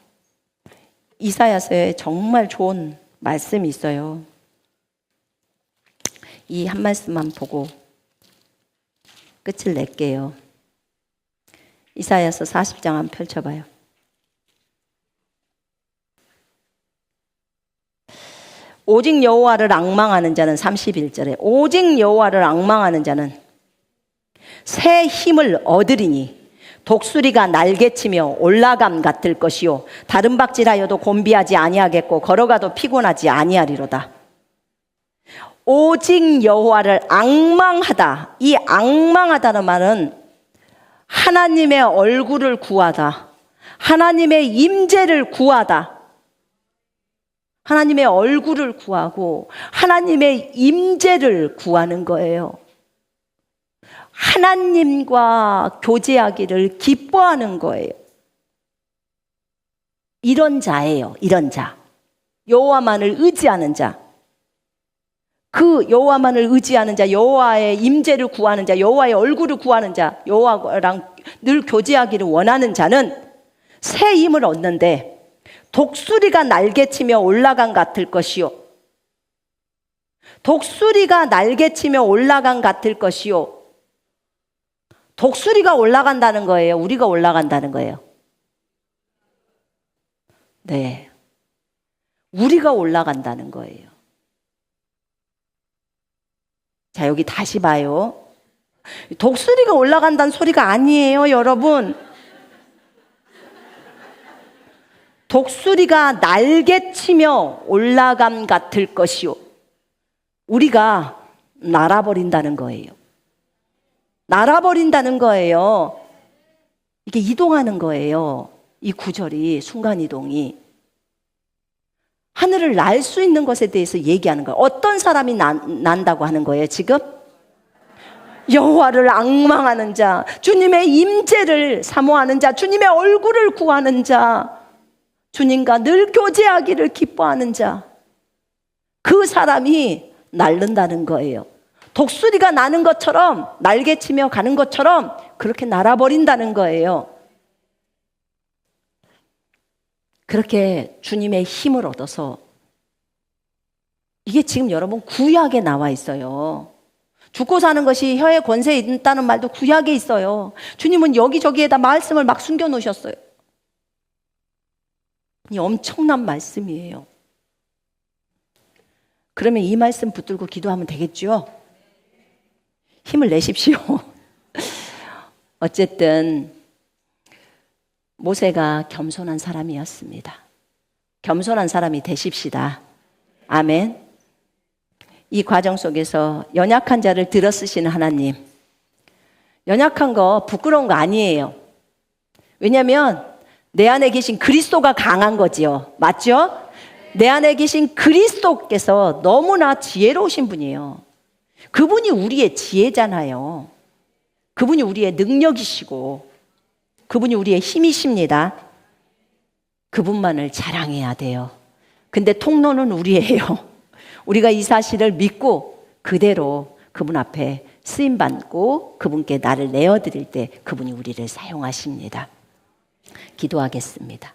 이사야서에 정말 좋은 말씀이 있어요. 이 한 말씀만 보고 끝을 낼게요. 이사야서 40장 한번 펼쳐봐요. 오직 여호와를 앙망하는 자는 31절에 오직 여호와를 앙망하는 자는 새 힘을 얻으리니 독수리가 날개치며 올라감 같을 것이요 다른 박질하여도 곤비하지 아니하겠고 걸어가도 피곤하지 아니하리로다. 오직 여호와를 앙망하다. 이 앙망하다는 말은 하나님의 얼굴을 구하다, 하나님의 임재를 구하다. 하나님의 얼굴을 구하고 하나님의 임재를 구하는 거예요. 하나님과 교제하기를 기뻐하는 거예요. 이런 자예요. 이런 자. 여호와만을 의지하는 자. 그 여호와만을 의지하는 자, 여호와의 임재를 구하는 자, 여호와의 얼굴을 구하는 자, 여호와랑 늘 교제하기를 원하는 자는 새 힘을 얻는데 독수리가 날개치며 올라간 같을 것이요. 독수리가 날개치며 올라간 같을 것이요. 독수리가 올라간다는 거예요? 우리가 올라간다는 거예요? 네. 우리가 올라간다는 거예요. 자, 여기 다시 봐요. 독수리가 올라간다는 소리가 아니에요, 여러분. 독수리가 날개치며 올라감 같을 것이요. 우리가 날아버린다는 거예요. 날아버린다는 거예요. 이게 이동하는 거예요. 이 구절이, 순간이동이. 하늘을 날 수 있는 것에 대해서 얘기하는 거예요. 어떤 사람이 난다고 하는 거예요, 지금? 여호와를 앙망하는 자, 주님의 임재를 사모하는 자, 주님의 얼굴을 구하는 자, 주님과 늘 교제하기를 기뻐하는 자, 그 사람이 날른다는 거예요. 독수리가 나는 것처럼, 날개치며 가는 것처럼 그렇게 날아버린다는 거예요. 그렇게 주님의 힘을 얻어서, 이게 지금 여러분 구약에 나와 있어요. 죽고 사는 것이 혀의 권세에 있다는 말도 구약에 있어요. 주님은 여기저기에다 말씀을 막 숨겨 놓으셨어요. 이 엄청난 말씀이에요. 그러면 이 말씀 붙들고 기도하면 되겠죠? 힘을 내십시오. 어쨌든 모세가 겸손한 사람이었습니다. 겸손한 사람이 되십시다. 아멘. 이 과정 속에서 연약한 자를 들어 쓰시는 하나님, 연약한 거 부끄러운 거 아니에요. 왜냐하면 내 안에 계신 그리스도가 강한 거지요. 맞죠? 내 안에 계신 그리스도께서 너무나 지혜로우신 분이에요. 그분이 우리의 지혜잖아요. 그분이 우리의 능력이시고 그분이 우리의 힘이십니다. 그분만을 자랑해야 돼요. 근데 통로는 우리예요. 우리가 이 사실을 믿고 그대로 그분 앞에 쓰임받고 그분께 나를 내어드릴 때 그분이 우리를 사용하십니다. 기도하겠습니다.